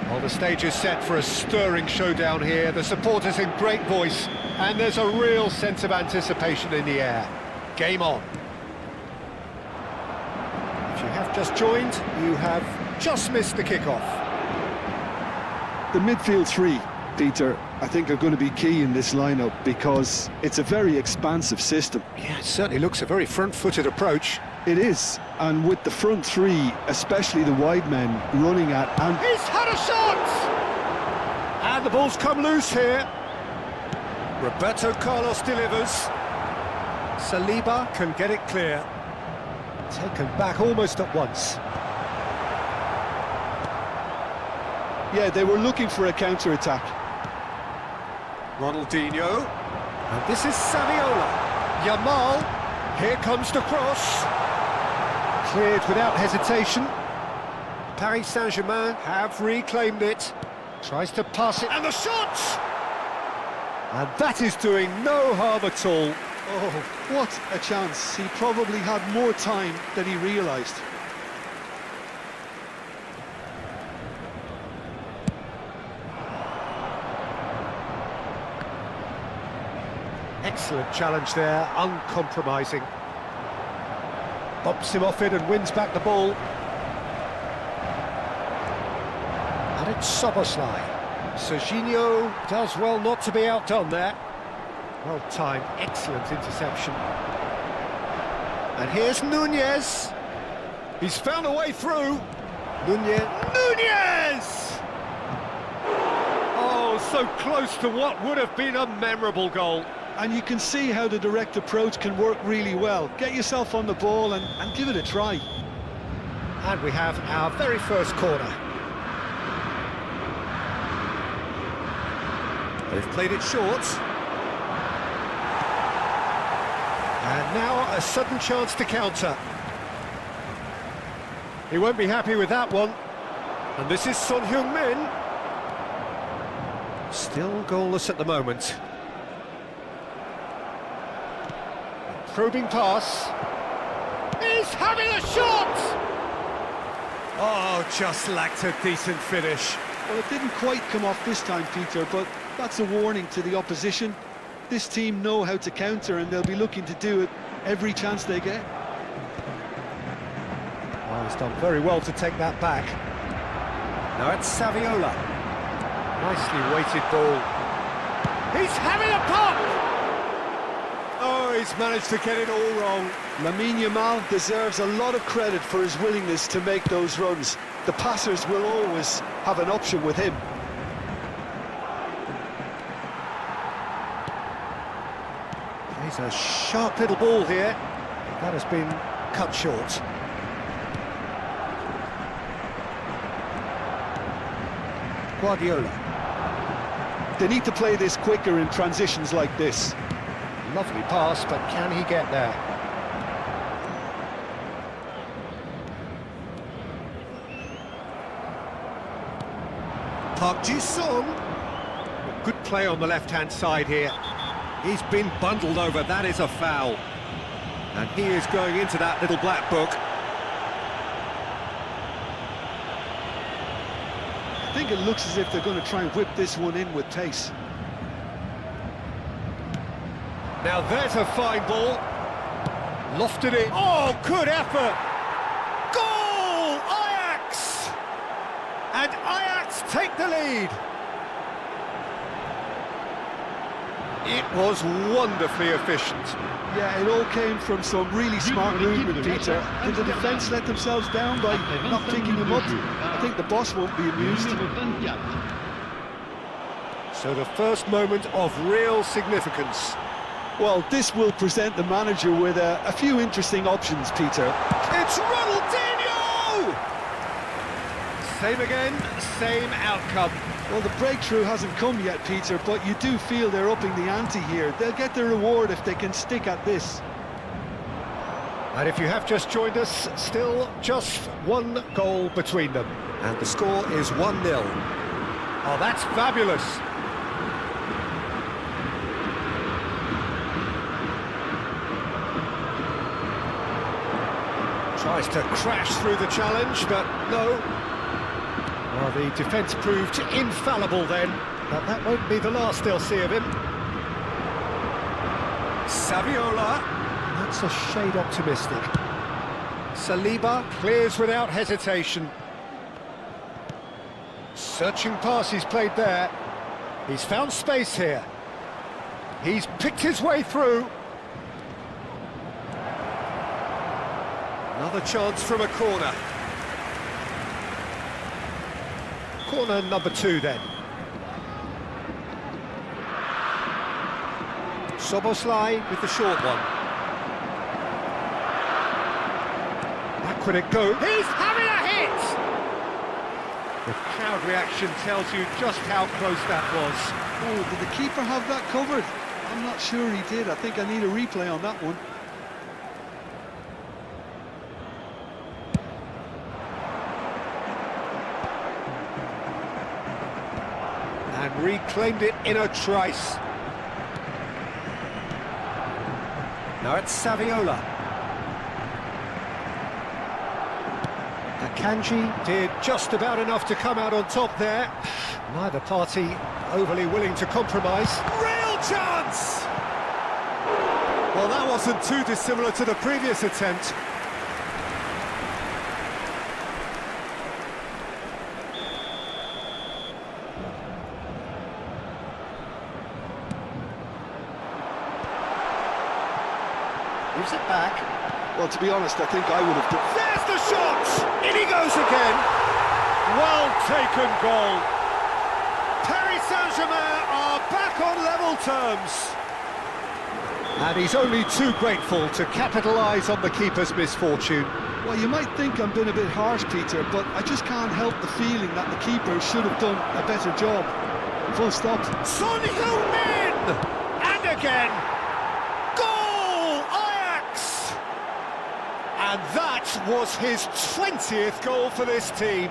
Well, the stage is set for a stirring showdown here. The supporters in great voice, and there's a real sense of anticipation in the air. Game on. If you have just joined, you have just missed the kick-off. The midfield three, Peter, I think are going to be key in this lineup because it's a very expansive system. Yeah, it certainly looks a very front-footed approach. It is, and with the front three, especially the wide men running at and... He's had a shot! And the ball's come loose here. Roberto Carlos delivers. Saliba can get it clear. Taken back almost at once. Yeah, they were looking for a counter-attack. Ronaldinho. And this is Saviola. Yamal. Here comes the cross. Cleared without hesitation. Paris Saint-Germain have reclaimed it. Tries to pass it. And the shot! And that is doing no harm at all. Oh, what a chance. He probably had more time than he realised. Excellent challenge there, uncompromising. Bumps him off it and wins back the ball. And it's Szoboszlai. Serginho does well not to be outdone there. Well timed, excellent interception. And here's Nunez. He's found a way through. Nunez! Oh, so close to what would have been a memorable goal. And you can see how the direct approach can work really well. Get yourself on the ball and give it a try. And we have our very first corner. They've played it short. And now a sudden chance to counter. He won't be happy with that one. And this is Son Heung-min. Still goalless at the moment. Probing pass. He's having a shot! Oh, just lacked a decent finish. Well, it didn't quite come off this time, Peter, but that's a warning to the opposition. This team know how to counter and they'll be looking to do it every chance they get. Well, he's done very well to take that back. Now it's Saviola. Nicely weighted ball. He's having a pop! Oh, he's managed to get it all wrong. Lamine Yamal deserves a lot of credit for his willingness to make those runs. The passers will always have an option with him. He's a sharp little ball here. That has been cut short. Guardiola. They need to play this quicker in transitions like this. Lovely pass, but can he get there? Park Ji-sung. Good play on the left-hand side here. He's been bundled over, that is a foul. And he is going into that little black book. I think it looks as if they're going to try and whip this one in with pace. Now there's a fine ball. Lofted it. Oh, good effort. Goal! Ajax! And Ajax take the lead. It was wonderfully efficient. Yeah, it all came from some really smart movement, Peter. Did the defence let themselves down by not picking them up? I think the boss won't be amused. So the first moment of real significance. Well, this will present the manager with a few interesting options, Peter. It's Ronaldinho! Same again, same outcome. Well, the breakthrough hasn't come yet, Peter, but you do feel they're upping the ante here. They'll get their reward if they can stick at this. And if you have just joined us, still just one goal between them. And the score is 1-0. Oh, that's fabulous. Tries to crash through the challenge, but no. Well, the defence proved infallible then, but that won't be the last they'll see of him. Saviola, that's a shade optimistic. Saliba clears without hesitation. Searching pass he's played there. He's found space here. He's picked his way through. Another chance from a corner. Corner number 2 then. Soboslai with the short one. Back would it go. He's having a hit! The crowd reaction tells you just how close that was. Oh, did the keeper have that covered? I'm not sure he did. I think I need a replay on that one. And reclaimed it in a trice. Now it's Saviola. Akanji did just about enough to come out on top there. Neither party overly willing to compromise. Real chance! Well, that wasn't too dissimilar to the previous attempt. Gives it back. Well, to be honest, I think I would have done... There's the shot! In he goes again. Well taken goal. Paris Saint-Germain are back on level terms. And he's only too grateful to capitalise on the keeper's misfortune. Well, you might think I'm being a bit harsh, Peter, but I just can't help the feeling that the keeper should have done a better job. Full stop. Son Heung-min! And again. And that was his 20th goal for this team.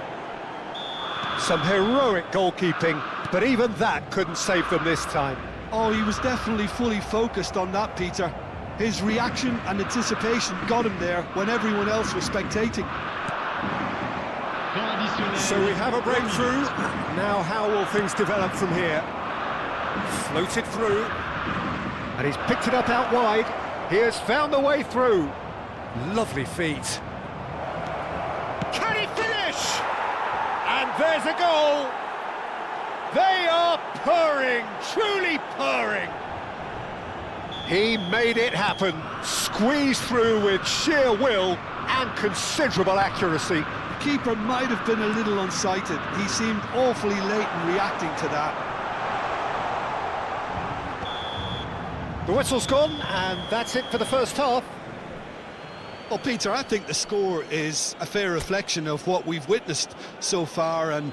Some heroic goalkeeping, but even that couldn't save them this time. Oh, he was definitely fully focused on that, Peter. His reaction and anticipation got him there when everyone else was spectating. So we have a breakthrough. Now how will things develop from here? Floated through. And he's picked it up out wide. He has found the way through. Lovely feet. Can he finish? And there's a goal. They are purring, truly purring. He made it happen, squeezed through with sheer will and considerable accuracy. The keeper might have been a little unsighted. He seemed awfully late in reacting to that. The whistle's gone, and that's it for the first half. Well, Peter, I think the score is a fair reflection of what we've witnessed so far, and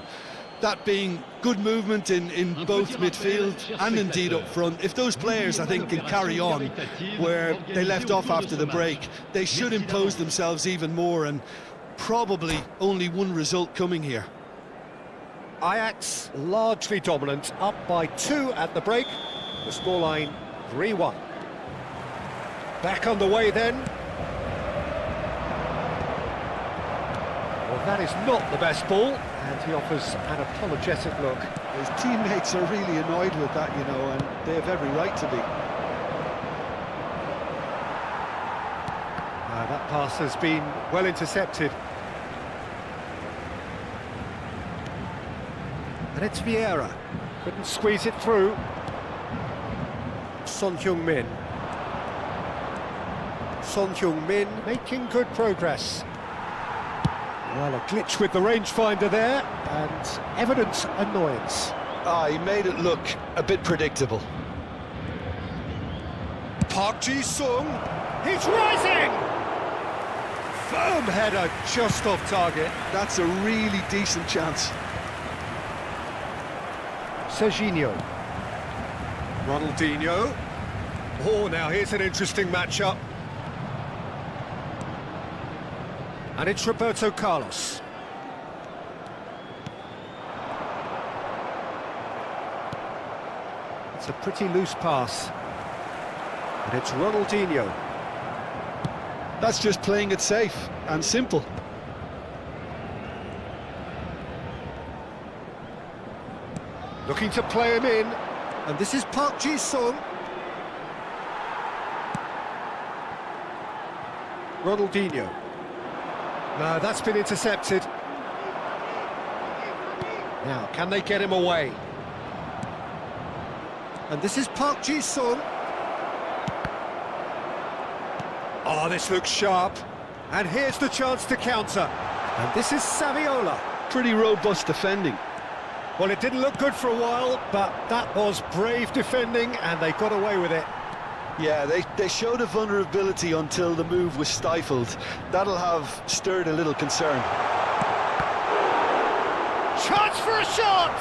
that being good movement in both midfield and indeed up front. If those players, I think, can carry on where they left off after the break, they should impose themselves even more, and probably only one result coming here. Ajax largely dominant, up by 2 at the break. The scoreline 3-1. Back on the way then. Well, that is not the best ball, and he offers an apologetic look. His teammates are really annoyed with that, you know, and they have every right to be. That pass has been well intercepted. And it's Vieira. Couldn't squeeze it through. Son Heung-min. Son Heung-min making good progress. Well, a glitch with the rangefinder there, and evident annoyance. He made it look a bit predictable. Park Ji-sung, he's rising! Firm header just off target. That's a really decent chance. Serginho. Ronaldinho. Oh, now here's an interesting matchup. And it's Roberto Carlos. It's a pretty loose pass. And it's Ronaldinho. That's just playing it safe and simple. Looking to play him in, and this is Park Ji-sung. Ronaldinho. No, that's been intercepted. Now, can they get him away? And this is Park Ji-sung. Oh, this looks sharp. And here's the chance to counter. And this is Saviola. Pretty robust defending. Well, it didn't look good for a while, but that was brave defending, and they got away with it. Yeah, they showed a vulnerability until the move was stifled. That'll have stirred a little concern. Chance for a shot!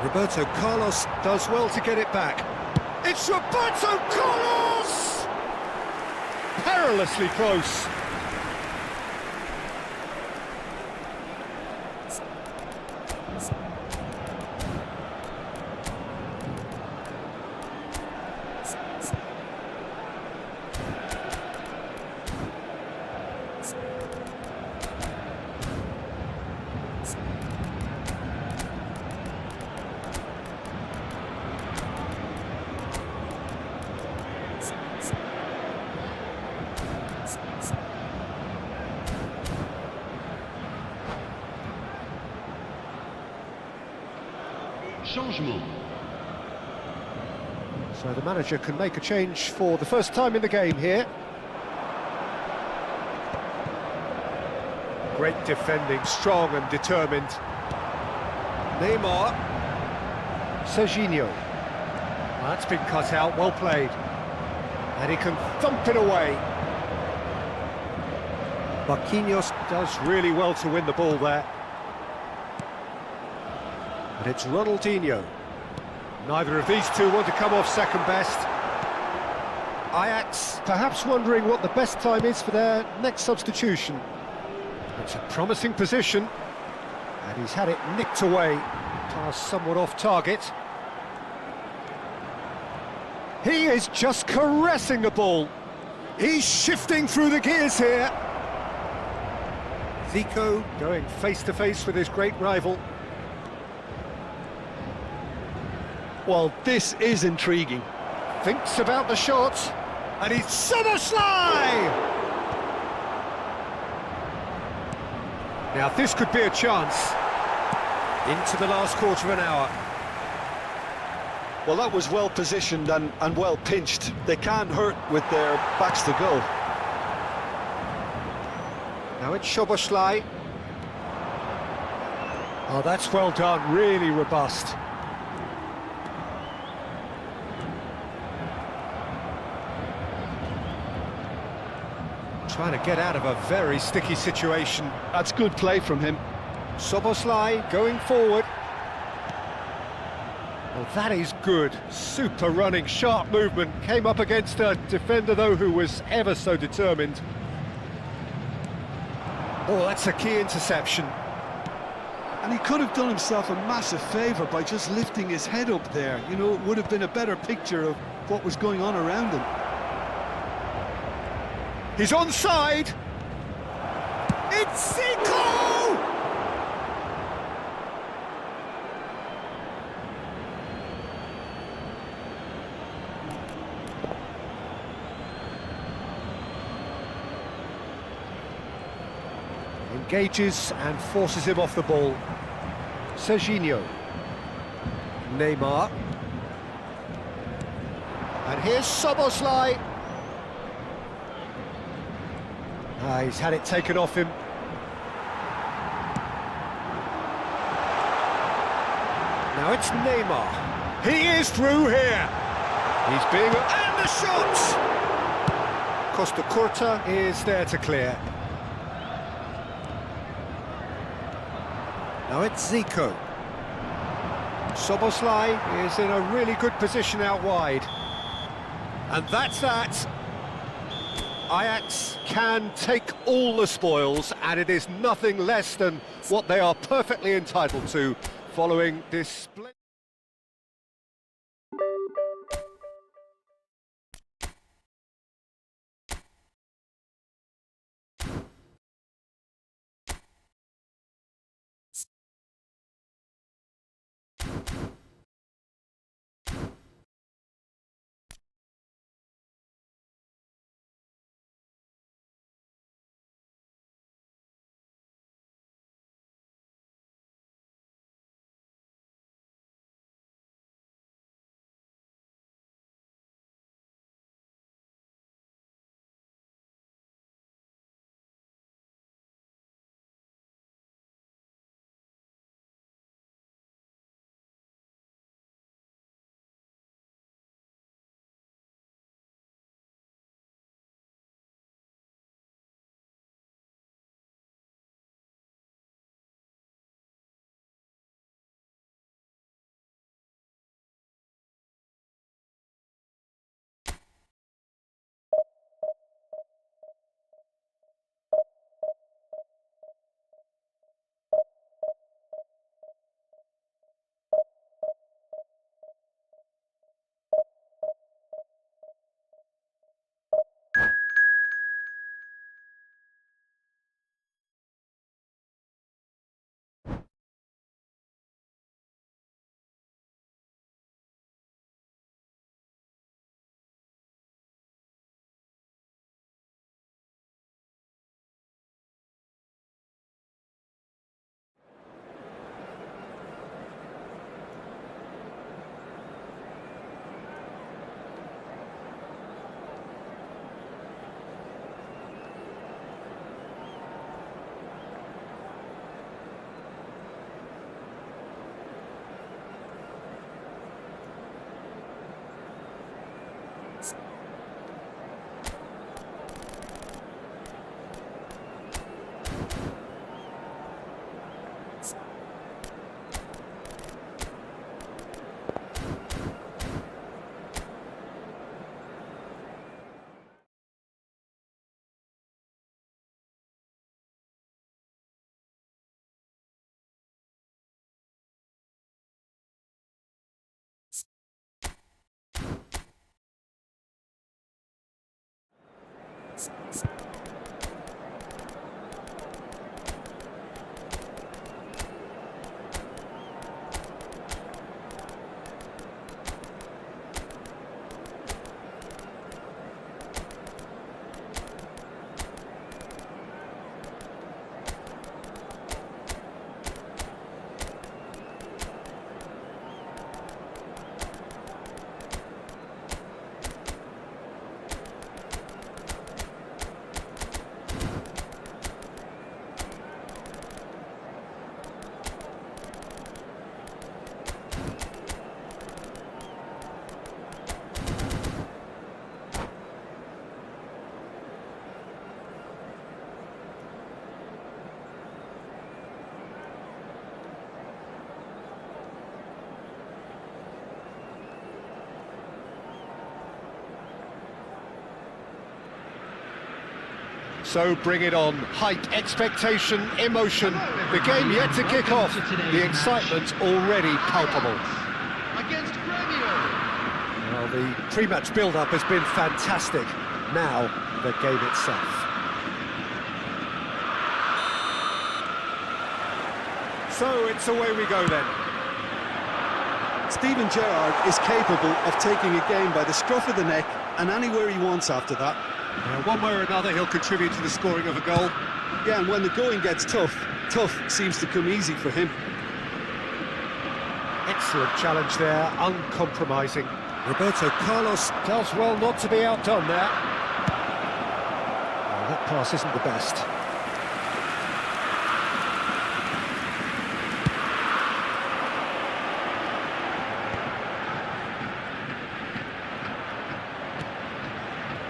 Roberto Carlos does well to get it back. It's Roberto Carlos! Perilously close. Changement. So the manager can make a change for the first time in the game here. Great defending, strong and determined. Neymar. Serginho. Well, that's been cut out, well played. And he can thump it away. Marquinhos does really well to win the ball there. And it's Ronaldinho. Neither of these two want to come off second best. Ajax perhaps wondering what the best time is for their next substitution. It's a promising position, and he's had it nicked away. Pass somewhat off target. He is just caressing the ball. He's shifting through the gears here. Zico going face-to-face with his great rival. Well, this is intriguing. Thinks about the shot, and he's Szoboszlai! Now this could be a chance. Into the last quarter of an hour. Well, that was well positioned and well pinched. They can't hurt with their backs to goal. Now it's Szoboszlai. Oh, that's well done, really robust. Trying to get out of a very sticky situation. That's good play from him. Szoboszlai going forward. Well, that is good. Super running, sharp movement. Came up against a defender, though, who was ever so determined. Oh, that's a key interception. And he could have done himself a massive favour by just lifting his head up there. You know, it would have been a better picture of what was going on around him. He's onside. It's Zico! Engages and forces him off the ball. Serginho. Neymar. And here's Szoboszlai. He's had it taken off him. Now it's Neymar. He is through here. He's being... And the shot! Costa Curta is there to clear. Now it's Zico. Szoboszlai is in a really good position out wide. And that's that. Ajax can take all the spoils, and it is nothing less than what they are perfectly entitled to following this splendid... So bring it on. Hype, expectation, emotion. The game yet to kick off. The excitement already palpable. Against Gremio. Well, the pre-match build-up has been fantastic. Now, the game itself. So it's away we go then. Steven Gerrard is capable of taking a game by the scruff of the neck and anywhere he wants after that. One way or another, he'll contribute to the scoring of a goal. Yeah, and when the going gets tough, tough seems to come easy for him. Excellent challenge there, uncompromising. Roberto Carlos does well not to be outdone there. Oh, that pass isn't the best.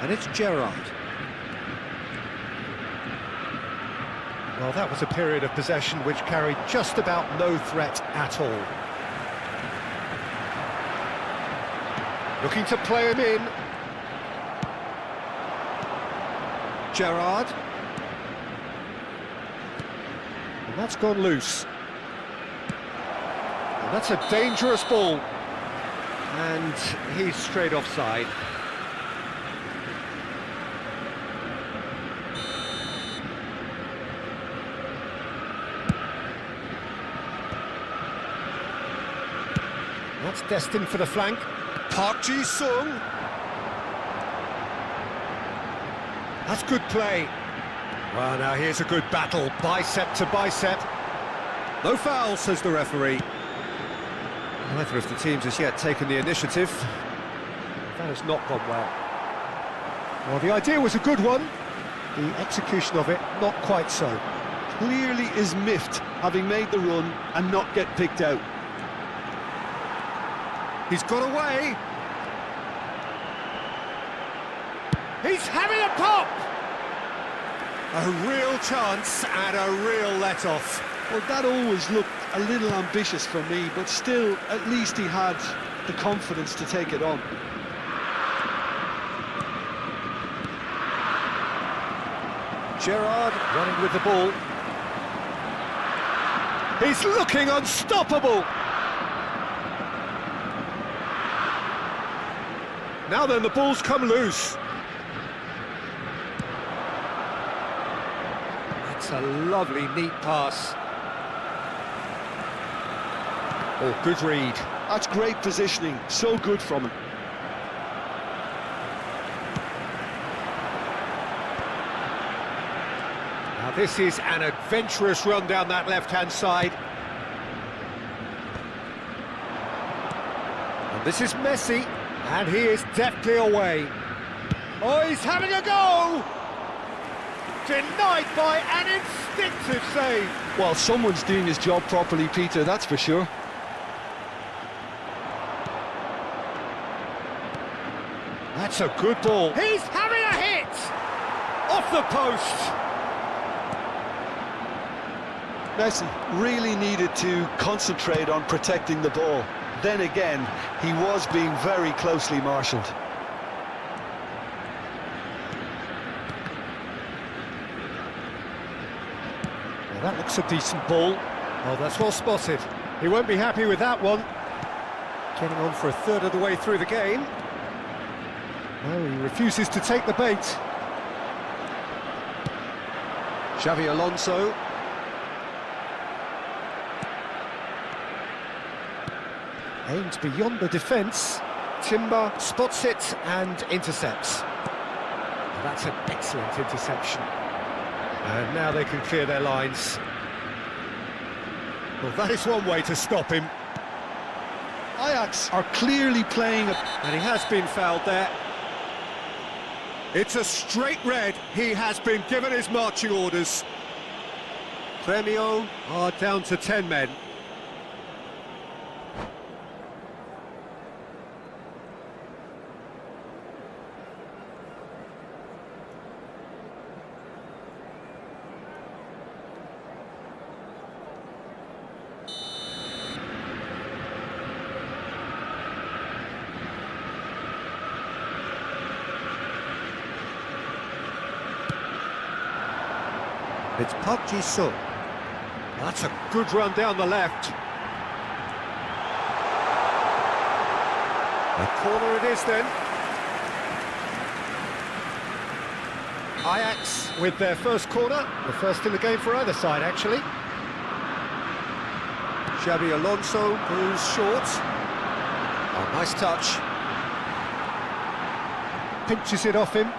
And it's Gerrard. Well, that was a period of possession which carried just about no threat at all. Looking to play him in. Gerrard. And that's gone loose. And that's a dangerous ball. And he's straight offside. That's destined for the flank. Park Ji-sung. That's good play. Well, now here's a good battle, bicep to bicep. No foul, says the referee. Neither of the teams has yet taken the initiative. That has not gone well. Well, the idea was a good one. The execution of it, not quite so. Clearly is miffed, having made the run and not get picked out. He's got away. He's having a pop! A real chance and a real let-off. Well, that always looked a little ambitious for me, but still, at least he had the confidence to take it on. Gerrard running with the ball. He's looking unstoppable! Now then, the ball's come loose. That's a lovely, neat pass. Oh, good read. That's great positioning, so good from him. Now this is an adventurous run down that left-hand side. And this is Messi. And he is deftly away. Oh, he's having a go! Denied by an instinctive save. Well, someone's doing his job properly, Peter, that's for sure. That's a good ball. He's having a hit! Off the post! Messi really needed to concentrate on protecting the ball. Then again, he was being very closely marshalled. Well, that looks a decent ball. Oh, that's well spotted. He won't be happy with that one. Getting on for a third of the way through the game. No, he refuses to take the bait. Xavi Alonso. Aims beyond the defence. Timber spots it and intercepts. Well, that's an excellent interception. And now they can clear their lines. Well, that is one way to stop him. Ajax are clearly playing And he has been fouled there. It's a straight red. He has been given his marching orders. Gremio are down to 10 men. It's Park Ji-sung. That's a good run down the left. A corner it is then. Ajax with their first corner, the first in the game for either side actually. Xabi Alonso goes short. Oh, nice touch. Pinches it off him.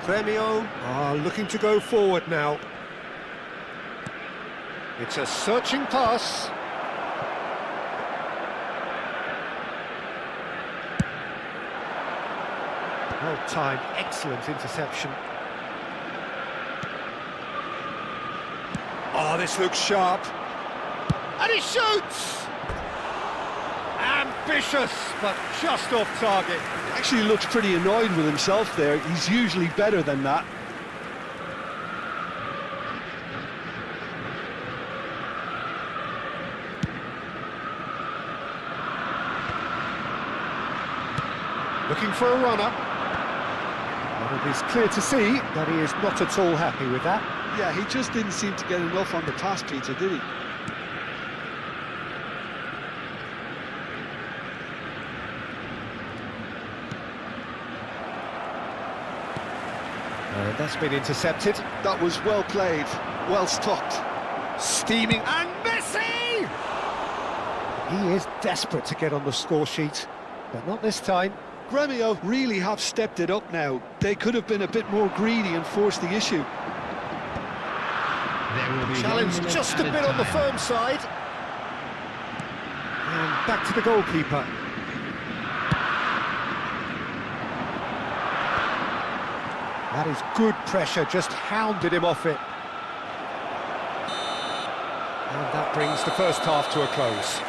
Gremio are looking to go forward now. It's a searching pass. Well-timed, excellent interception. Oh, this looks sharp. And he shoots! Ambitious, but just off target. Actually looks pretty annoyed with himself there. He's usually better than that. Looking for a runner. Well, it is clear to see that he is not at all happy with that. Yeah, he just didn't seem to get enough on the pass, Peter, did he? That's been intercepted. That was well played, well stopped. Steaming, and Messi! He is desperate to get on the score sheet, but not this time. Gremio really have stepped it up now. They could have been a bit more greedy and forced the issue. Challenge just a bit on the firm side. And back to the goalkeeper. That is good pressure, just hounded him off it. And that brings the first half to a close.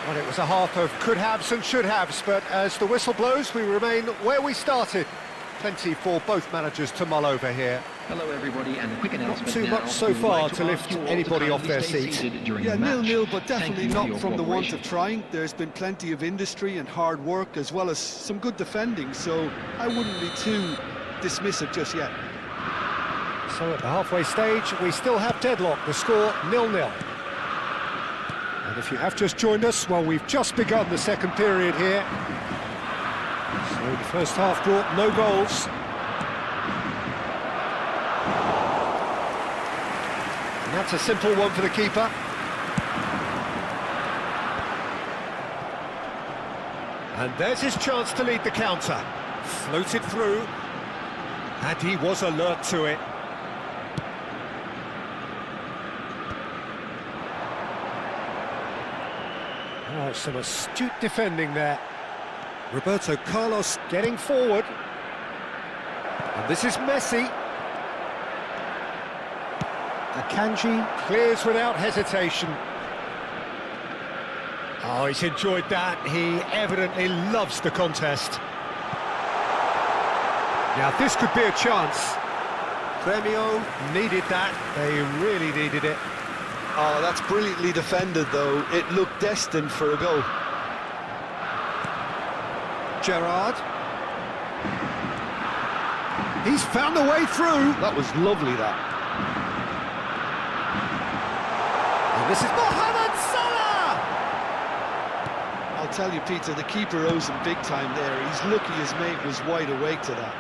Well, it was a half of could-haves and should-haves, but as the whistle blows, we remain where we started. Plenty for both managers to mull over here. Hello everybody, and a quick announcement. Not too now. much so We would far like to lift ask you all anybody to off their kindly stay seat. seated during Yeah, the match. 0-0, but Thank definitely you for not your from the want cooperation. of trying. There's been plenty of industry and hard work, as well as some good defending, so I wouldn't be too dismissive just yet. So at the halfway stage, we still have deadlock, the score 0-0. And if you have just joined us, well, we've just begun the second period here. So the first half brought no goals. And that's a simple one for the keeper. And there's his chance to lead the counter. Floated through, and he was alert to it. Oh, some astute defending there. Roberto Carlos getting forward. And this is Messi. Akanji clears without hesitation. Oh, he's enjoyed that. He evidently loves the contest. Now, this could be a chance. Gremio needed that. They really needed it. Oh, that's brilliantly defended, though. It looked destined for a goal. Gerrard. He's found a way through. That was lovely, that. And this is Mohamed Salah! I'll tell you, Peter, the keeper owes him big time there. He's lucky his mate was wide awake to that.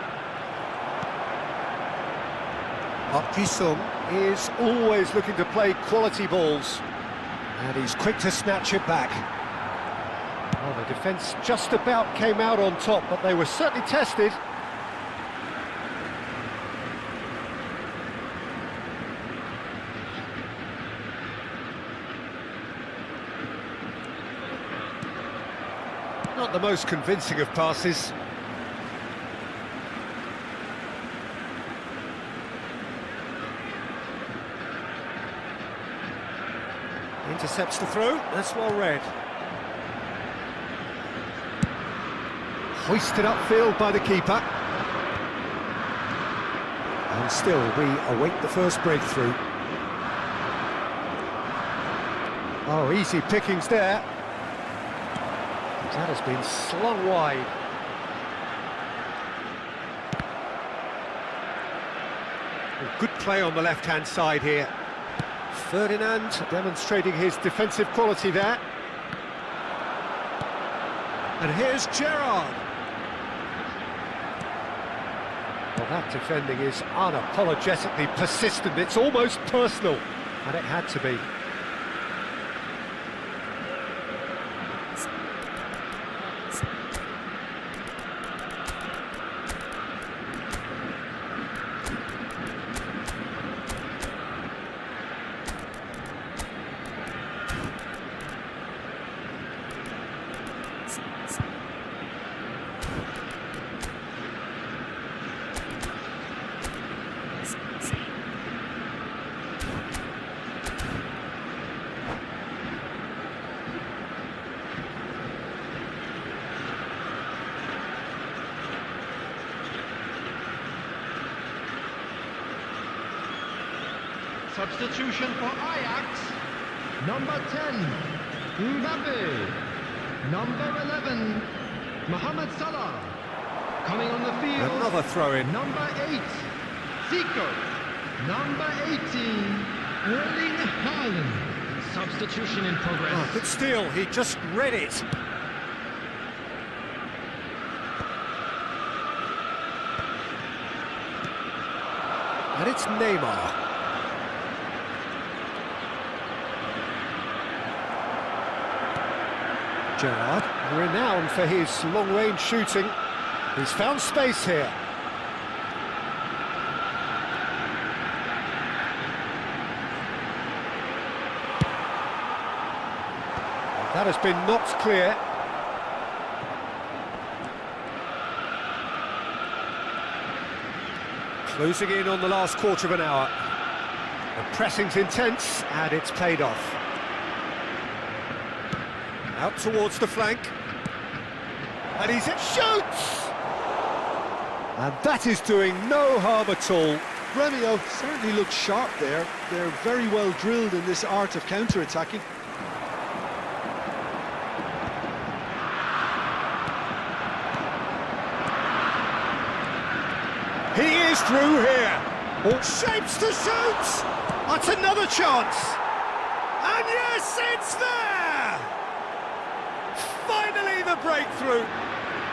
Park Ji-sung is always looking to play quality balls. And he's quick to snatch it back. Well, the defence just about came out on top, but they were certainly tested. Not the most convincing of passes. Intercepts the throw, that's well read. Hoisted upfield by the keeper. And still we await the first breakthrough. Oh, easy pickings there. That has been slung wide. Good play on the left-hand side here. Ferdinand demonstrating his defensive quality there. And here's Gerrard. Well, that defending is unapologetically persistent. It's almost personal, and it had to be. Substitution for Ajax. Number 10, Mbappe. Number 11, Mohamed Salah. Coming on the field. Another throw-in. Number 8, Zico. Number 18, Erling Haaland. Substitution in progress. Oh, good steal, he just read it. And it's Neymar. Gerrard, renowned for his long-range shooting, he's found space here. That has been knocked clear. Closing in on the last quarter of an hour. The pressing's intense, and it's paid off. Out towards the flank. And he's it shoots! And that is doing no harm at all. Remio certainly looks sharp there. They're very well drilled in this art of counter-attacking. He is through here. All shapes to shoot. That's another chance. And yes, it's there. Finally the breakthrough.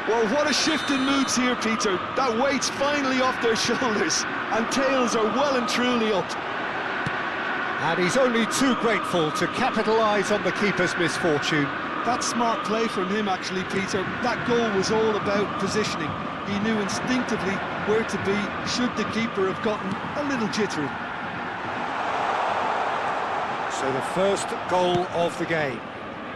Well, what a shift in moods here, Peter. That weight's finally off their shoulders, and tails are well and truly up. And he's only too grateful to capitalise on the keeper's misfortune. That's smart play from him, actually, Peter. That goal was all about positioning. He knew instinctively where to be should the keeper have gotten a little jittery. So the first goal of the game.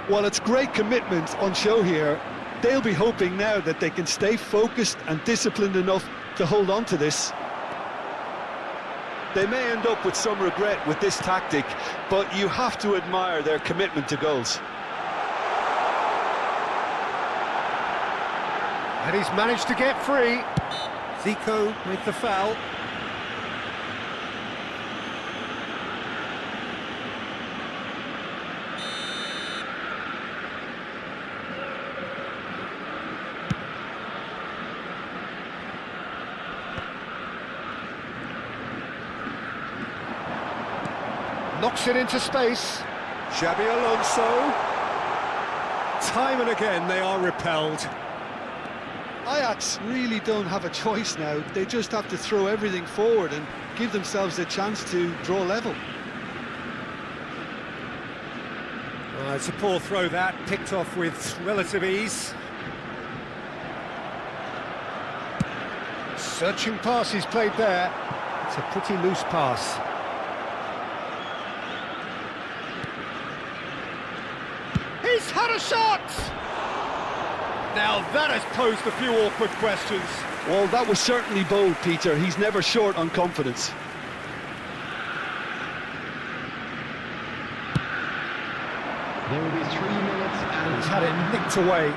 Well, it's great commitment on show here. They'll be hoping now that they can stay focused and disciplined enough to hold on to this. They may end up with some regret with this tactic, but you have to admire their commitment to goals. And he's managed to get free. Zico with the foul. Knocks it into space. Xabi Alonso. Time and again they are repelled. Ajax really don't have a choice now. They just have to throw everything forward and give themselves a chance to draw level. It's a poor throw that, picked off with relative ease. Searching pass he's played there. It's a pretty loose pass. He's had a shot! Now that has posed a few awkward questions. Well, that was certainly bold, Peter. He's never short on confidence. There will be 3 minutes and He's had it nicked away.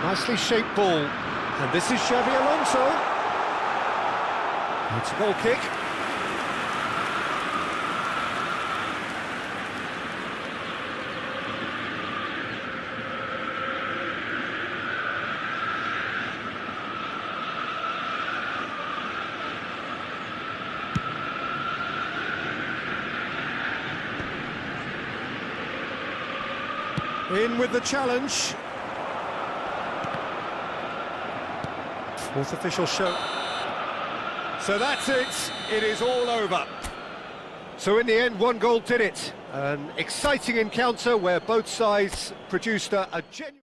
Nicely shaped ball. And this is Xabi Alonso. It's a goal kick. In with the challenge. Fourth official show. So that's it. It is all over. So in the end, one goal did it. An exciting encounter where both sides produced a genuine...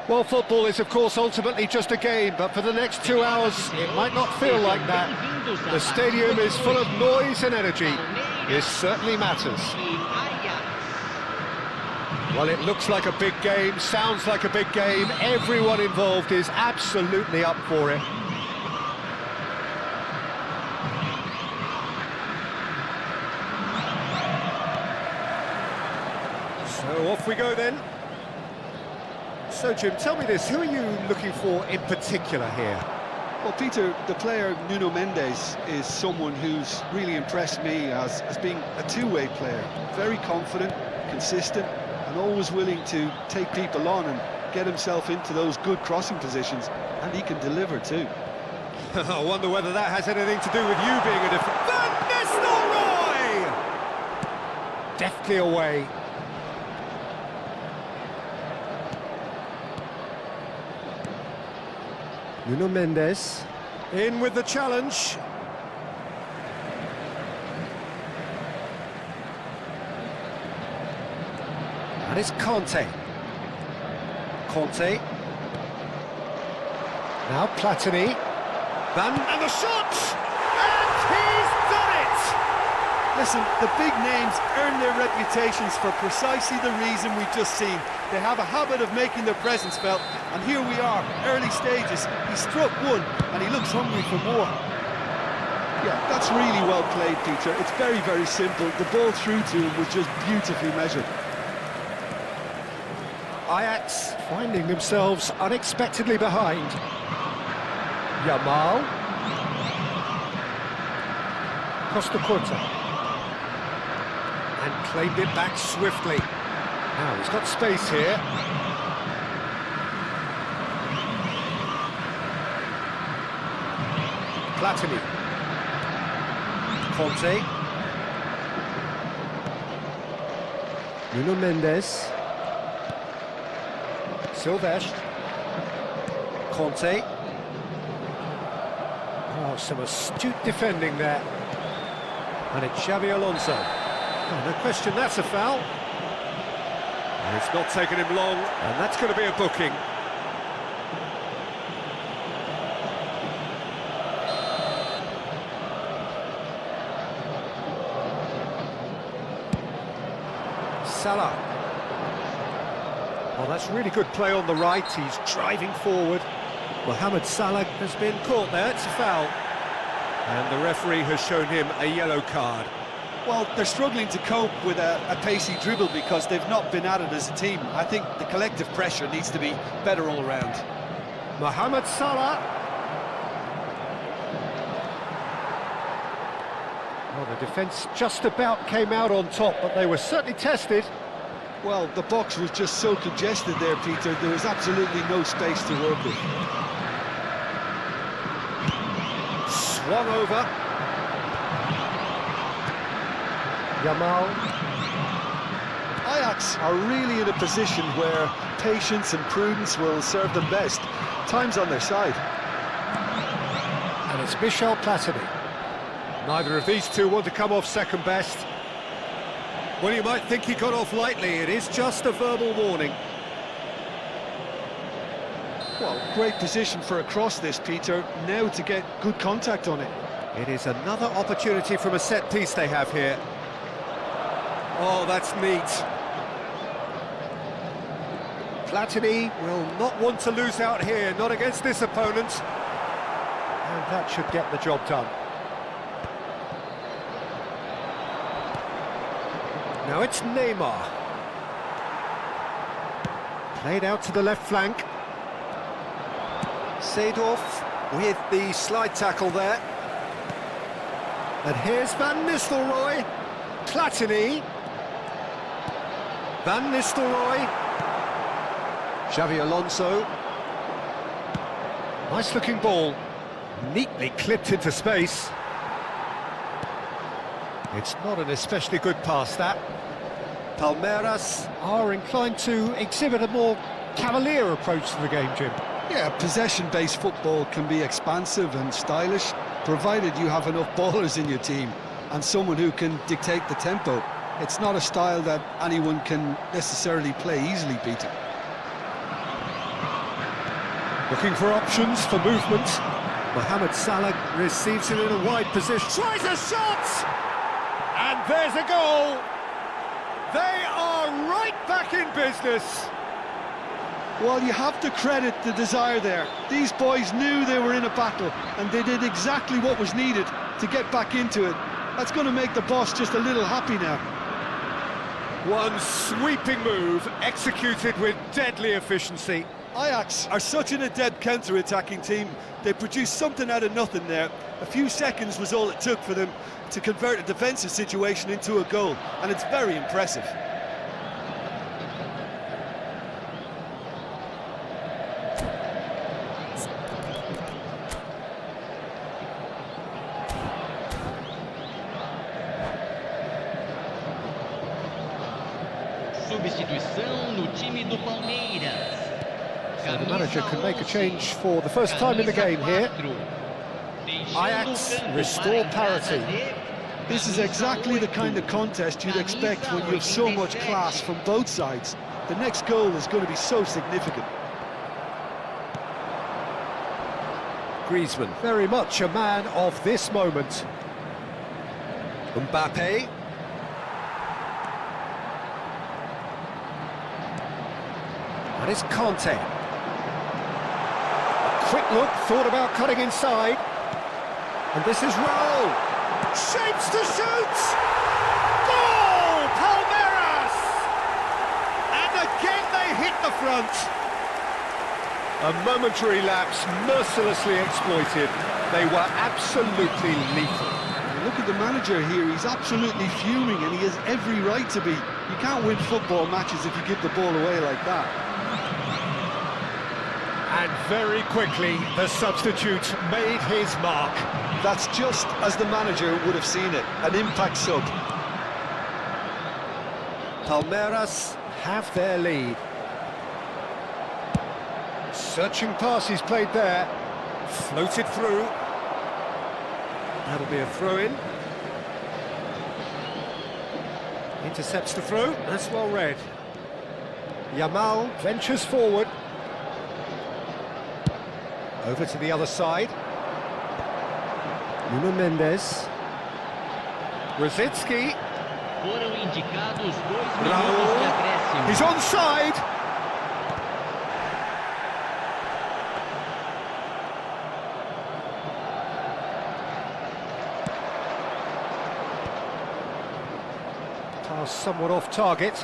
Well, football is, of course, ultimately just a game, but for the next 2 hours, it might not feel like that. The stadium is full of noise and energy. This certainly matters. Well, it looks like a big game, sounds like a big game. Everyone involved is absolutely up for it. So off we go then. So, Jim, tell me this, who are you looking for in particular here? Well, Peter, the player Nuno Mendes is someone who's really impressed me as being a two-way player. Very confident, consistent, and always willing to take people on and get himself into those good crossing positions, and he can deliver too. I wonder whether that has anything to do with you being a defender. Van Nistelrooy! Deftly away. Nuno Mendes, in with the challenge. That is Conte. Conte. Now Platini. And the shot! And he's done it! Listen, the big names earn their reputations for precisely the reason we've just seen. They have a habit of making their presence felt, and here we are, early stages. He struck one, and he looks hungry for more. Yeah, that's really well played, Peter. It's very, very simple. The ball through to him was just beautifully measured. Ajax finding themselves unexpectedly behind. Yamal. Costa Curta. And claimed it back swiftly. Now he's got space here. Platini. Conte. Nuno Mendes. Silvestre. Conte. Oh, some astute defending there. And it's Xabi Alonso. Oh, no question, that's a foul. And it's not taken him long, and that's going to be a booking. Salah. Well, that's really good play on the right. He's driving forward. Mohamed Salah has been caught there. It's a foul. And the referee has shown him a yellow card. Well, they're struggling to cope with a pacey dribble because they've not been at it as a team. I think the collective pressure needs to be better all round. Mohamed Salah. Well, the defence just about came out on top, but they were certainly tested. Well, the box was just so congested there, Peter. There was absolutely no space to work with. Swung over. Yamal. Ajax are really in a position where patience and prudence will serve them best. Time's on their side. And it's Michel Platini. Neither of these two want to come off second best. Well, you might think he got off lightly. It is just a verbal warning. Well, great position for a cross this, Peter. Now to get good contact on it. It is another opportunity from a set piece they have here. Oh, that's neat. Platini will not want to lose out here, not against this opponent. And that should get the job done. Now it's Neymar. Played out to the left flank. Seedorf with the slide tackle there. And here's Van Nistelrooy. Platini. Van Nistelrooy. Xabi Alonso. Nice looking ball. Neatly clipped into space. It's not an especially good pass, that. Palmeiras are inclined to exhibit a more cavalier approach to the game, Jim. Yeah, possession-based football can be expansive and stylish, provided you have enough ballers in your team and someone who can dictate the tempo. It's not a style that anyone can necessarily play easily, Peter. Looking for options for movement. Mohamed Salah receives it in a wide position. Tries a shot! And there's a goal! They are right back in business. Well, you have to credit the desire there. These boys knew they were in a battle, and they did exactly what was needed to get back into it. That's going to make the boss just a little happy now. One sweeping move, executed with deadly efficiency. Ajax are such an adept counter-attacking team. They produced something out of nothing there. A few seconds was all it took for them to convert a defensive situation into a goal, and it's very impressive. Substituição no time do Palmeiras. So the manager can make a change for the first time in the game here. Ajax restore parity. This is exactly the kind of contest you'd expect when you have so much class from both sides. The next goal is going to be so significant. Griezmann, very much a man of this moment. Mbappe. And it's Conte. A quick look, thought about cutting inside. And this is Raul. Shapes to shoot! Goal! Palmeiras! And again they hit the front. A momentary lapse, mercilessly exploited. They were absolutely lethal. Look at the manager here, he's absolutely fuming and he has every right to be. You can't win football matches if you give the ball away like that. And very quickly, the substitute made his mark. That's just as the manager would have seen it, an impact sub. Palmeiras have their lead. Searching pass he's played there. Floated through. That'll be a throw-in. Intercepts the throw, that's well read. Yamal ventures forward. Over to the other side. Nuno Mendes. Rosicki. Foram indicados 2 minutos de Raul. acréscimo. He's onside. Pass somewhat off target.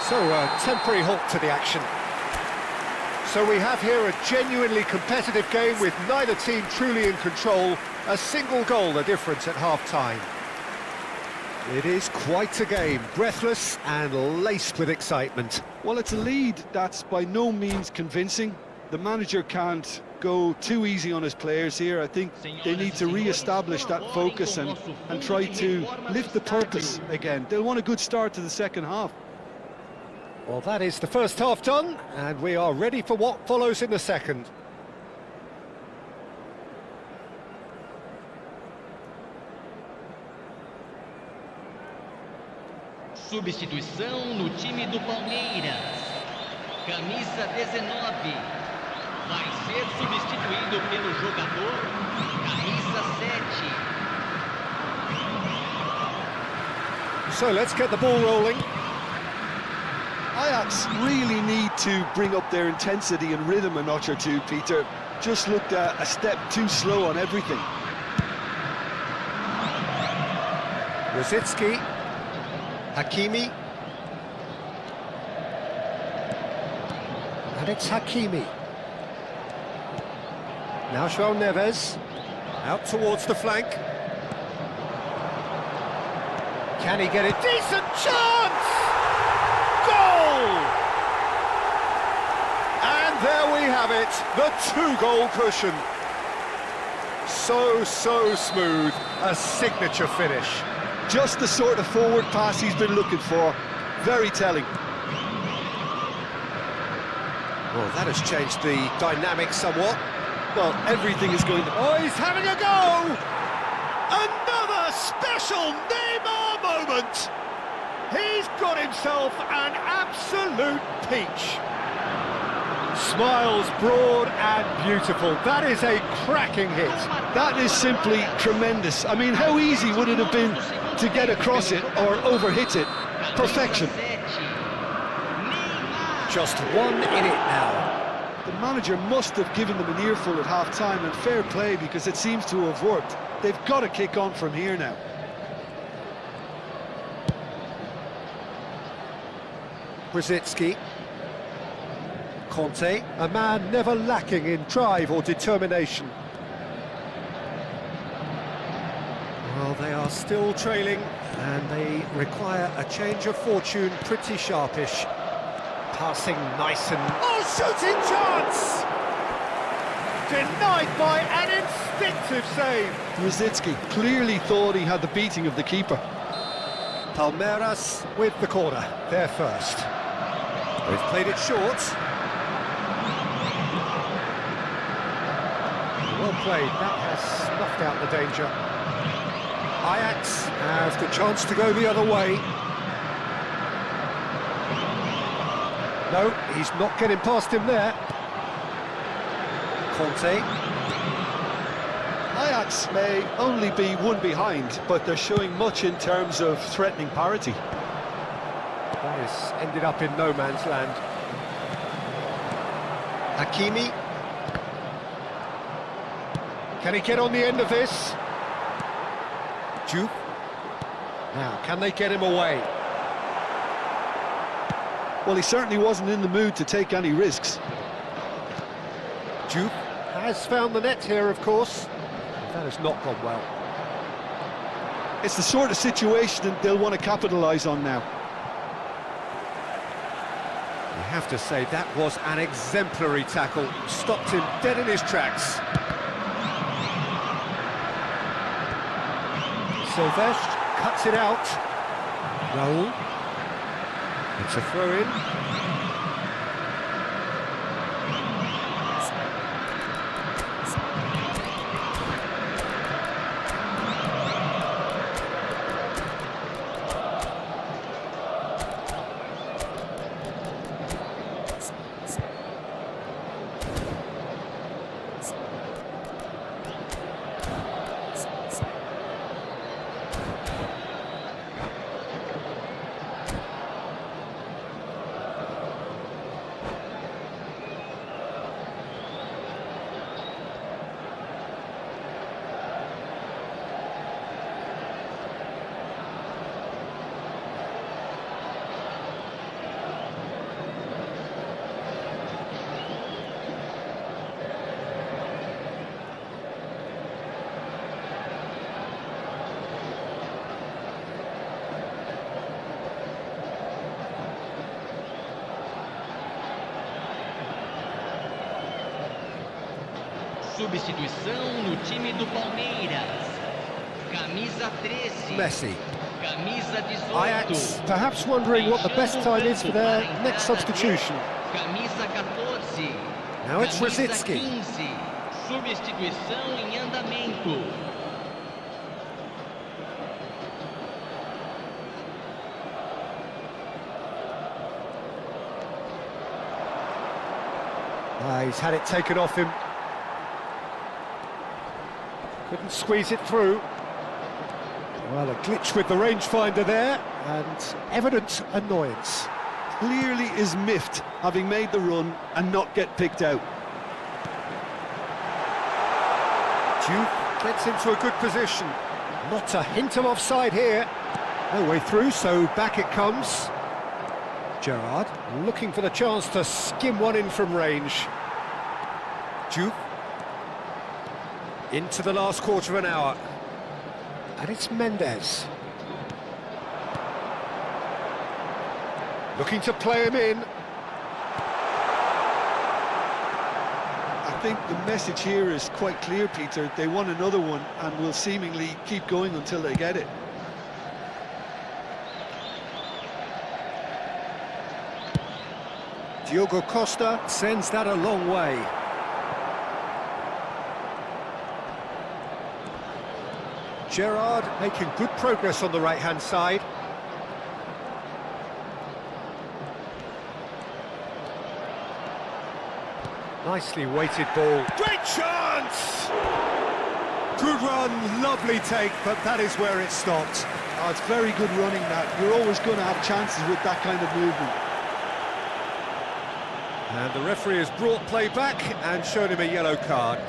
So a temporary halt to the action. So we have here a genuinely competitive game with neither team truly in control. A single goal the difference at half-time. It is quite a game, breathless and laced with excitement. Well, it's a lead that's by no means convincing. The manager can't go too easy on his players here. I think they need to re-establish that focus and try to lift the purpose again. They'll want a good start to the second half. Well, that is the first half done, and we are ready for what follows in the second. Substituição no time do Palmeiras. Camisa 19. Vai ser substituído pelo jogador camisa 7. So let's get the ball rolling. Ajax really need to bring up their intensity and rhythm a notch or two, Peter. Just looked a step too slow on everything. Rosicki. Hakimi. And it's Hakimi. Now João Neves. Out towards the flank. Can he get it? Decent chance! Goal! And there we have it, the 2-goal cushion. So smooth, a signature finish. Just the sort of forward pass he's been looking for. Very telling. Well, that has changed the dynamic somewhat. Well, everything is going to... Oh, he's having a go! Another special Neymar moment! He's got himself an absolute peach. Smiles broad and beautiful. That is a cracking hit. That is simply tremendous. I mean, how easy would it have been to get across it or overhit it? Perfection. Just one in it now. The manager must have given them an earful at half-time, and fair play because it seems to have worked. They've got to kick on from here now. Rosicki. Conte, a man never lacking in drive or determination. Well, they are still trailing, and they require a change of fortune pretty sharpish. Passing nice and... Oh, shooting chance! Denied by an instinctive save. Rosicki clearly thought he had the beating of the keeper. Palmeiras with the corner, they're first. They've played it short. Well played, that has snuffed out the danger. Ajax have the chance to go the other way. No, he's not getting past him there. Conte. Ajax may only be one behind, but they're showing much in terms of threatening parity. That has ended up in no man's land. Hakimi. Can he get on the end of this? Duke. Now, can they get him away? Well, he certainly wasn't in the mood to take any risks. Duke has found the net here, of course. That has not gone well. It's the sort of situation that they'll want to capitalise on now. You have to say that was an exemplary tackle. Stopped him dead in his tracks. Sylvestre cuts it out. Raoul. It's a throw-in. Substituição no time do Palmeiras. Camisa 13. Messi. Camisa 18. Ajax perhaps wondering what the best time is for their next substitution. Camisa 14. Now it's Camisa Rosicky. 15. Substituição em andamento. He's had it taken off him. Couldn't squeeze it through. Well, a glitch with the rangefinder there, and evident annoyance. Clearly is miffed, having made the run and not get picked out. Duke gets into a good position. Not a hint of offside here. No way through, so back it comes. Gerrard looking for the chance to skim one in from range. Duke. Into the last quarter of an hour. And it's Mendes. Looking to play him in. I think the message here is quite clear, Peter. They want another one and will seemingly keep going until they get it. Diogo Costa sends that a long way. Gerrard making good progress on the right-hand side. Nicely weighted ball. Great chance! Good run, lovely take, but that is where it stopped. Oh, it's very good running, that. You're always going to have chances with that kind of movement. And the referee has brought play back and shown him a yellow card.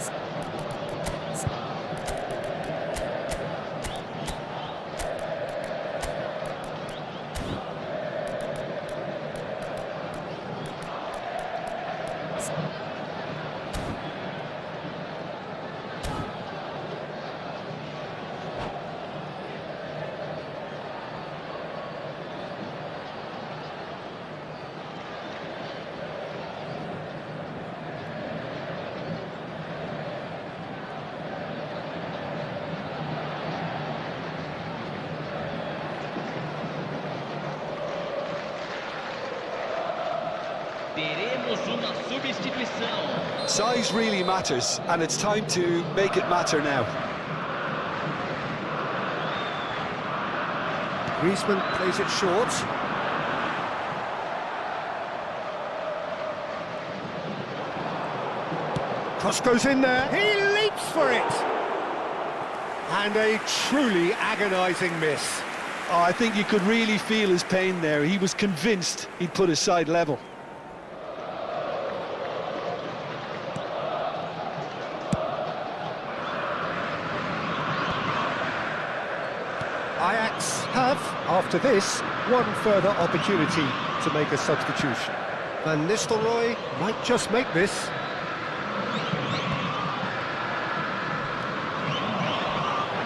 Teremos uma substituição. Size really matters, and it's time to make it matter now. Griezmann plays it short. Cross goes in there. He leaps for it. And a truly agonising miss. Oh, I think you could really feel his pain there. He was convinced he'd put his side level. have, after this, one further opportunity to make a substitution. Van Nistelrooy might just make this.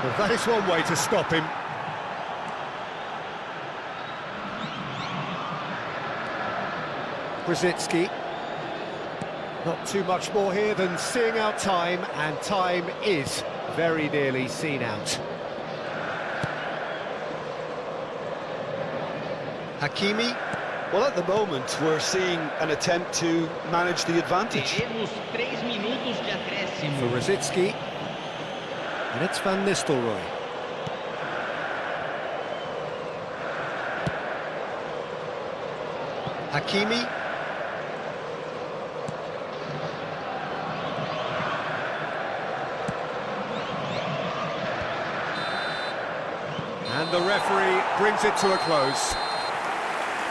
Well, that is one way to stop him. Brzezinski. Not too much more here than seeing out time, and time is very nearly seen out. Hakimi. Well, at the moment, we're seeing an attempt to manage the advantage. Teremos 3 minutos de acréscimo. For Brzezinski. And it's Van Nistelrooy. Hakimi. And the referee brings it to a close.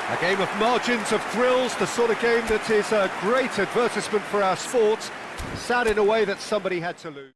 A game of margins, of thrills, the sort of game that is a great advertisement for our sport. Sad in a way that somebody had to lose.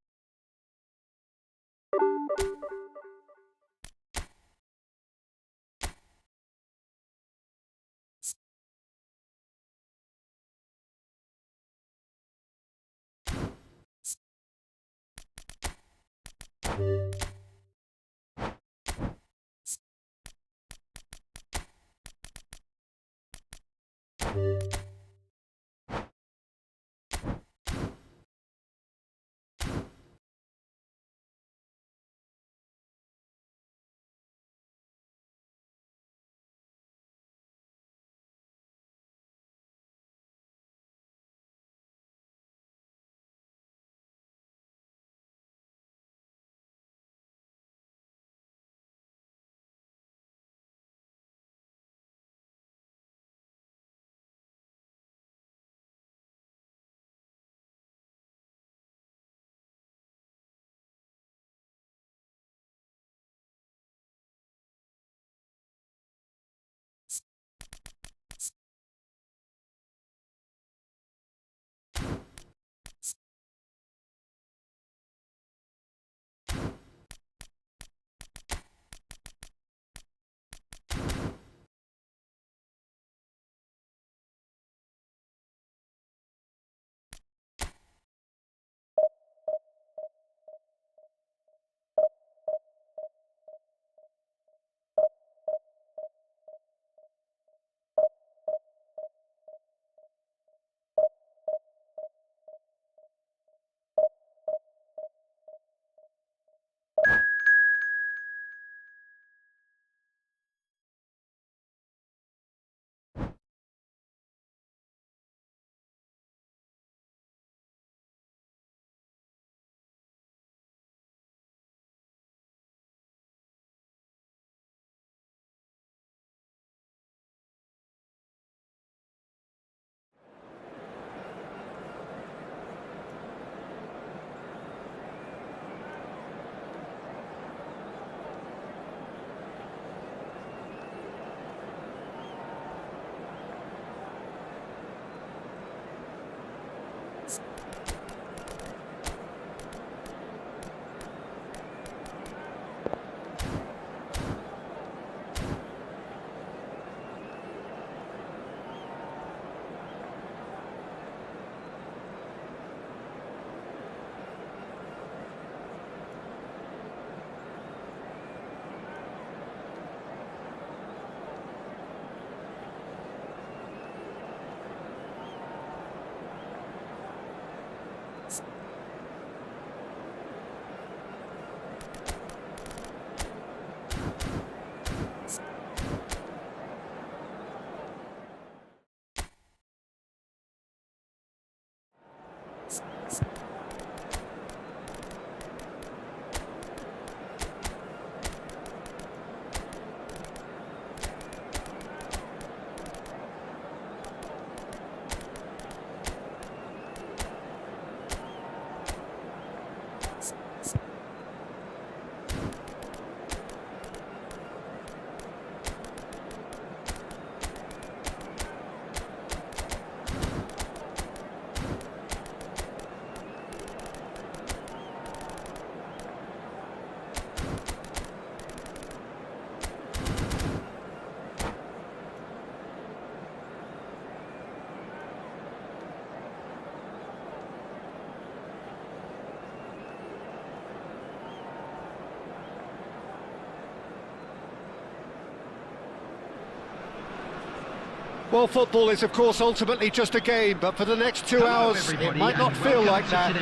Well, football is, of course, ultimately just a game, but for the next 2 hours, it might not feel like that.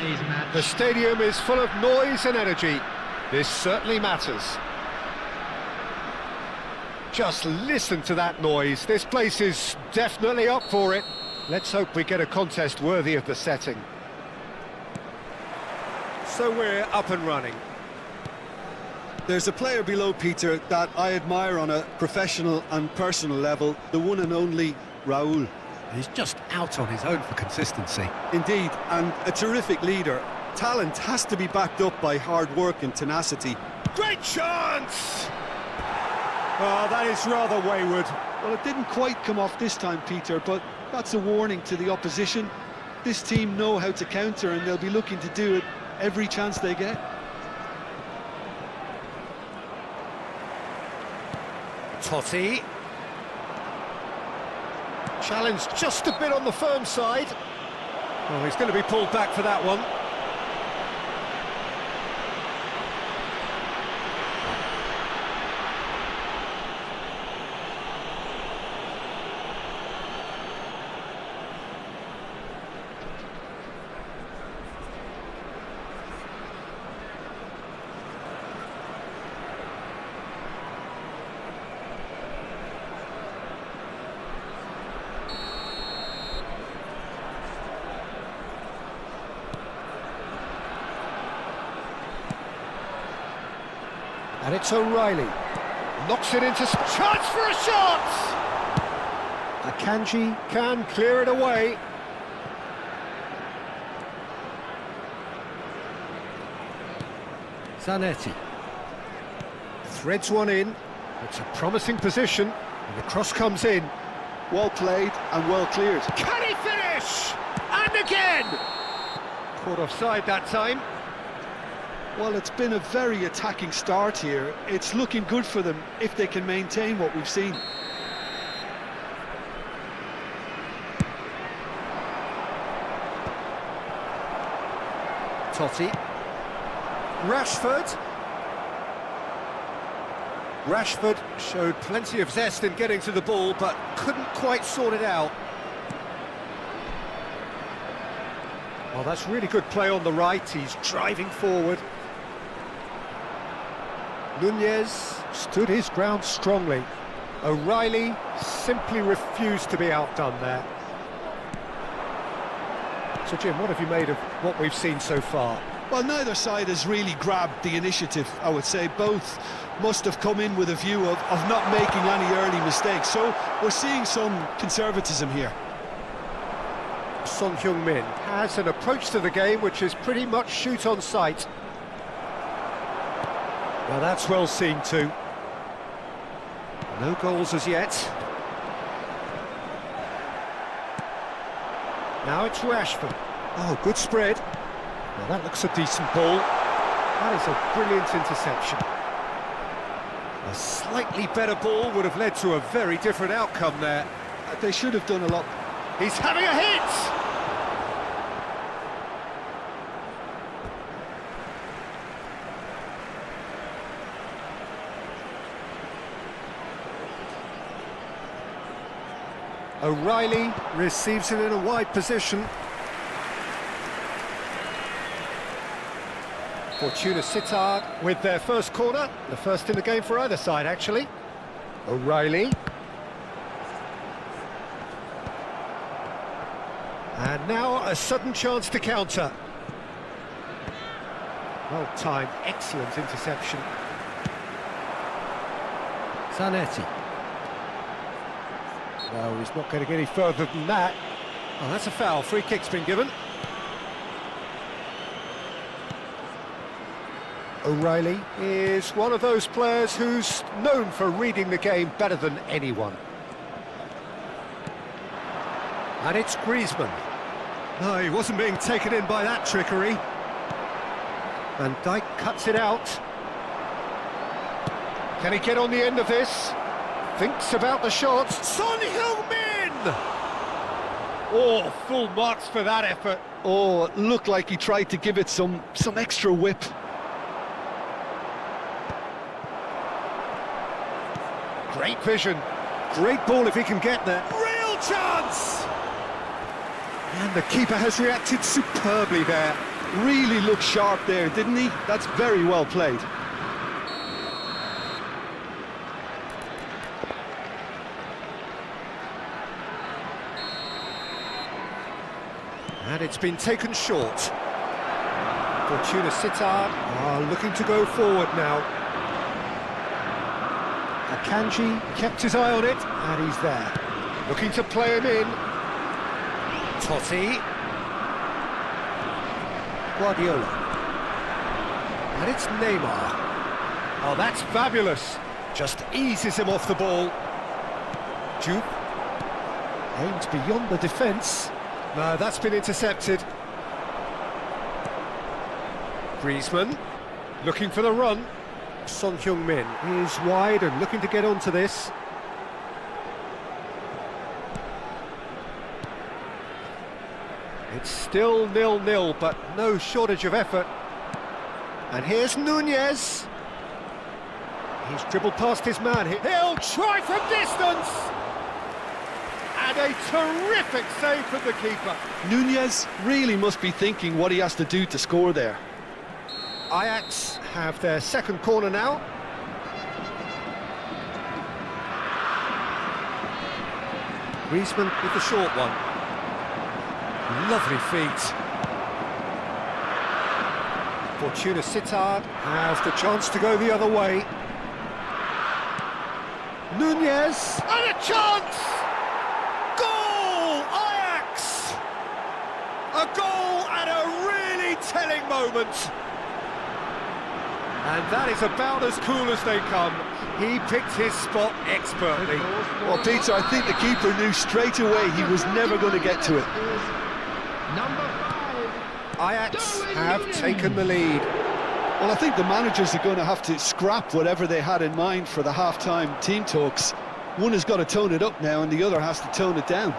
The stadium is full of noise and energy. This certainly matters. Just listen to that noise. This place is definitely up for it. Let's hope we get a contest worthy of the setting. So we're up and running. There's a player below, Peter, that I admire on a professional and personal level, the one and only Raúl. He's just out on his own for consistency. Indeed, and a terrific leader. Talent has to be backed up by hard work and tenacity. Great chance! Oh, that is rather wayward. Well, it didn't quite come off this time, Peter, but that's a warning to the opposition. This team know how to counter, and they'll be looking to do it every chance they get. Totti. Challenge just a bit on the firm side. Oh, he's going to be pulled back for that one. And it's O'Reilly. Knocks it into... Chance for a shot! Akanji can clear it away. Zanetti. Threads one in. It's a promising position. And the cross comes in. Well played and well cleared. Can he finish? And again! Caught offside that time. Well, it's been a very attacking start here. It's looking good for them if they can maintain what we've seen. Totti. Rashford. Rashford showed plenty of zest in getting to the ball, but couldn't quite sort it out. Oh, that's really good play on the right. He's driving forward. Nunez stood his ground strongly. O'Reilly simply refused to be outdone there. So, Jim, what have you made of what we've seen so far? Well, neither side has really grabbed the initiative, I would say. Both must have come in with a view of not making any early mistakes. So we're seeing some conservatism here. Son Heung-min has an approach to the game which is pretty much shoot on sight. Well, that's well seen too. No goals as yet. Now it's Rashford. Oh, good spread. Well, that looks a decent ball. That is a brilliant interception. A slightly better ball would have led to a very different outcome there. They should have done a lot. He's having a hit! O'Reilly receives it in a wide position. Fortuna Sittard with their first corner, the first in the game for either side, actually. O'Reilly. And now a sudden chance to counter. Well timed, excellent interception. Zanetti. No, he's not going to get any further than that. Oh, that's a foul. Free kick's been given. O'Reilly is one of those players who's known for reading the game better than anyone. And it's Griezmann. No, he wasn't being taken in by that trickery. Van Dijk cuts it out. Can he get on the end of this? Thinks about the shot. Son Heung-min! Oh, full marks for that effort. Oh, it looked like he tried to give it some extra whip. Great vision. Great ball if he can get there. Real chance! And the keeper has reacted superbly there. Really looked sharp there, didn't he? That's very well played. And it's been taken short. Fortuna Sittard are looking to go forward now. Akanji kept his eye on it, and he's there. Looking to play him in. Totti. Guardiola. And it's Neymar. Oh, that's fabulous. Just eases him off the ball. Juve. Aimed beyond the defence. No, that's been intercepted. Griezmann, looking for the run. Son Heung-min is wide and looking to get onto this. It's still 0-0, but no shortage of effort. And here's Nunez. He's dribbled past his man. He'll try from distance! And a terrific save from the keeper. Nunez really must be thinking what he has to do to score there. Ajax have their second corner now. Griezmann with the short one. Lovely feet. Fortuna Sittard have the chance to go the other way. Nunez, and a chance! Goal! Ajax! A goal at a really telling moment. And that is about as cool as they come. He picked his spot expertly. Well, Peter, I think the keeper knew straight away he was never going to get to it. Number 5. Ajax have taken the lead. Well, I think the managers are going to have to scrap whatever they had in mind for the half-time team talks. One has got to tone it up now and the other has to tone it down.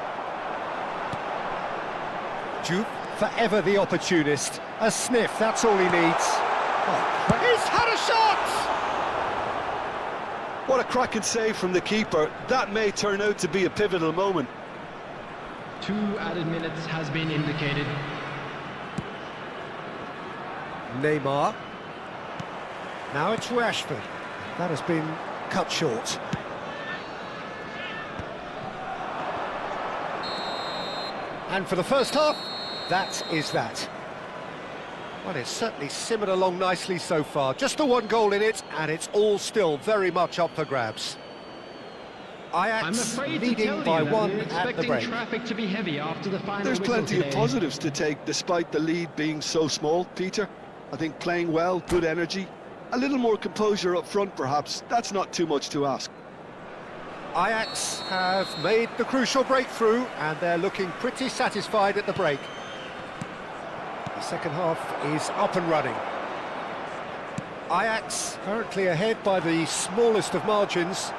Juve, forever the opportunist. A sniff, that's all he needs. Oh, he's had a shot! What a cracking save from the keeper. That may turn out to be a pivotal moment. 2 added minutes has been indicated. Neymar. Now it's Rashford. That has been cut short. And for the first half, that is that. Well, it's certainly simmered along nicely so far. Just the one goal in it, and it's all still very much up for grabs. I'm Ajax afraid to leading tell by you that one we're at the expecting break. traffic to be heavy after the final There's whistle plenty today. of positives to take despite the lead being so small, Peter. I think playing well, good energy, a little more composure up front perhaps. That's not too much to ask. Ajax have made the crucial breakthrough, and they're looking pretty satisfied at the break. The second half is up and running. Ajax currently ahead by the smallest of margins.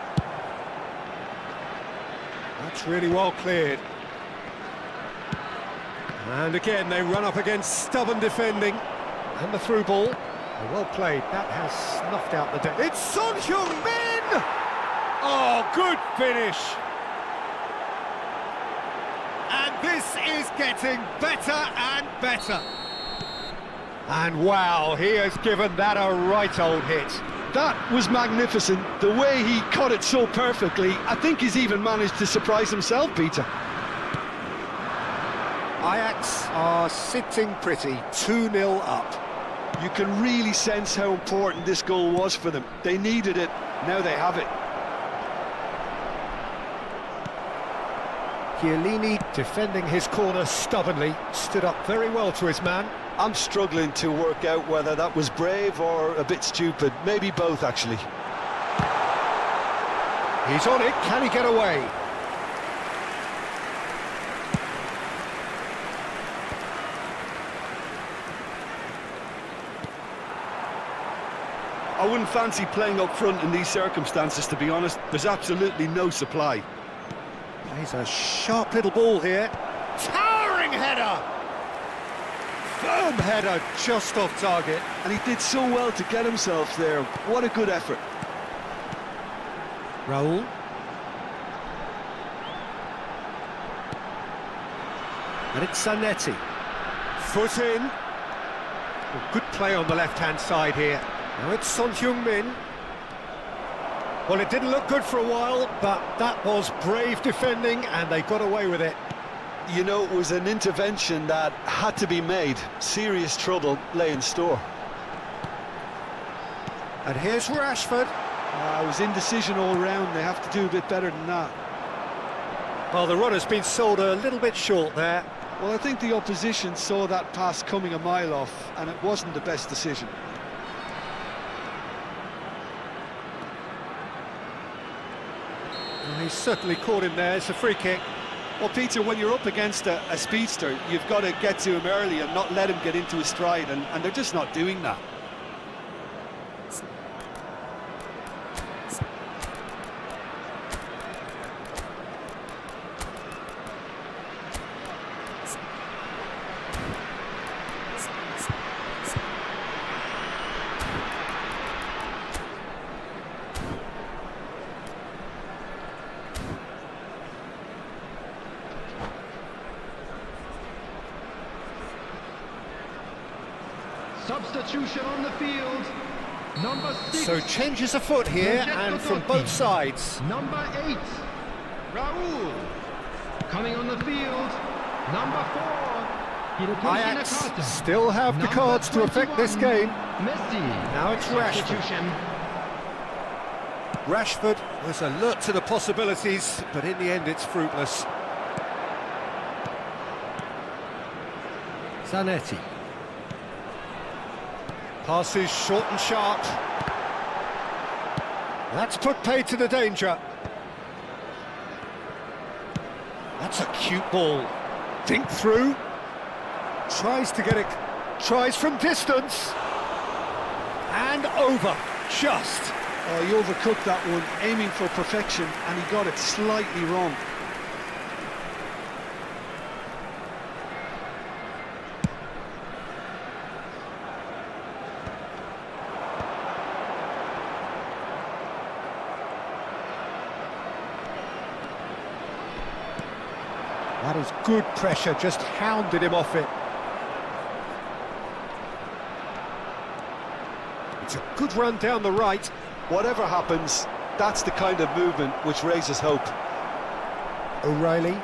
That's really well cleared. And again, they run up against stubborn defending. And the through ball. Well played. That has snuffed out the day. It's Son Heung-min! Oh, good finish. And this is getting better and better. And wow, he has given that a right old hit. That was magnificent. The way he caught it so perfectly, I think he's even managed to surprise himself, Peter. Ajax are sitting pretty, 2-0 up. You can really sense how important this goal was for them. They needed it, now they have it. Chiellini defending his corner stubbornly, stood up very well to his man. I'm struggling to work out whether that was brave or a bit stupid. Maybe both, actually. He's on it, can he get away? I wouldn't fancy playing up front in these circumstances, to be honest. There's absolutely no supply. Plays a sharp little ball here. Towering header! Firm header, just off target. And he did so well to get himself there. What a good effort. Raul. And it's Zanetti. Foot in. Well, good play on the left-hand side here. Now it's Son Heung-min. Well, it didn't look good for a while, but that was brave defending, and they got away with it. You know, it was an intervention that had to be made. Serious trouble lay in store. And here's Rashford. It was indecision all round. They have to do a bit better than that. Well, the run has been sold a little bit short there. Well, I think the opposition saw that pass coming a mile off, and it wasn't the best decision. Well, he's certainly caught him there. It's a free kick. Well, Peter, when you're up against a speedster, you've got to get to him early and not let him get into his stride, and they're just not doing that. Substitution on the field. Number 6. So changes afoot here, and from both sides. Number 8. Raul. Coming on the field. Number 4. Ajax still have the cards to affect this game. Messi. Now it's Rashford. Rashford was alert to the possibilities, but in the end it's fruitless. Zanetti. Passes short and sharp. That's put paid to the danger. That's a cute ball. Think through. Tries to get it. Tries from distance. And over. Just. Oh, he overcooked that one, aiming for perfection, and he got it slightly wrong. That is good pressure, just hounded him off it. It's a good run down the right. Whatever happens, that's the kind of movement which raises hope. O'Reilly.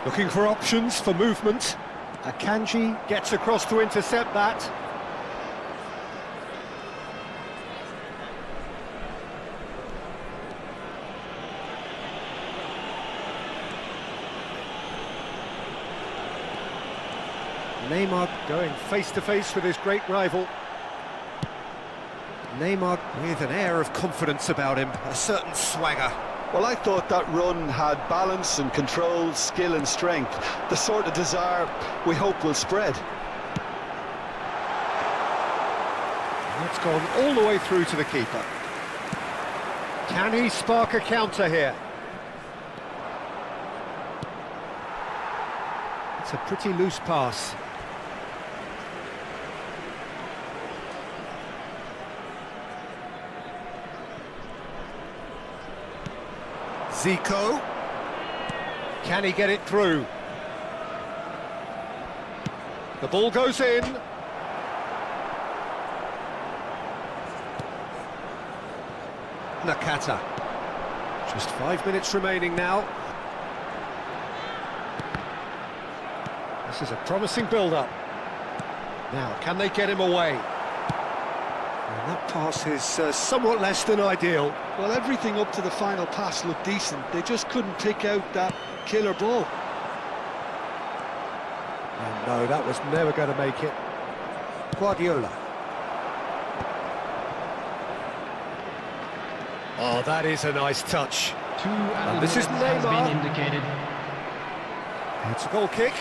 Looking for options for movement. Akanji gets across to intercept that. Neymar going face-to-face with his great rival. Neymar with an air of confidence about him, a certain swagger. Well, I thought that run had balance and control, skill and strength, the sort of desire we hope will spread. And it's gone all the way through to the keeper. Can he spark a counter here? It's a pretty loose pass. Zico. Can he get it through? The ball goes in. Nakata. Just 5 minutes remaining now. This is a promising build-up. Now, can they get him away? And that pass is somewhat less than ideal. Well, everything up to the final pass looked decent. They just couldn't pick out that killer ball. And no, that was never going to make it. Guardiola. Oh, that is a nice touch. And this is has Neymar. been indicated. It's a goal kick.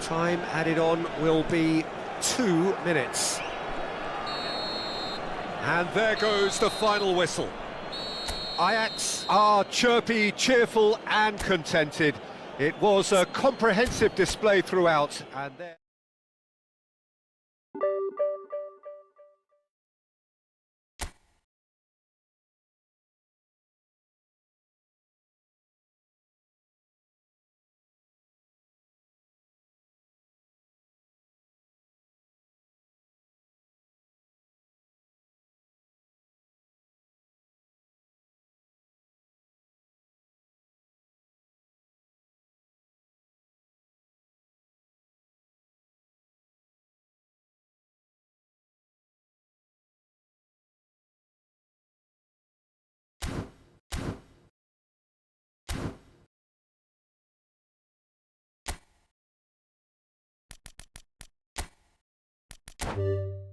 Time added on will be 2 minutes. And there goes the final whistle. Ajax are chirpy, cheerful and contented. It was a comprehensive display throughout, and there Italia.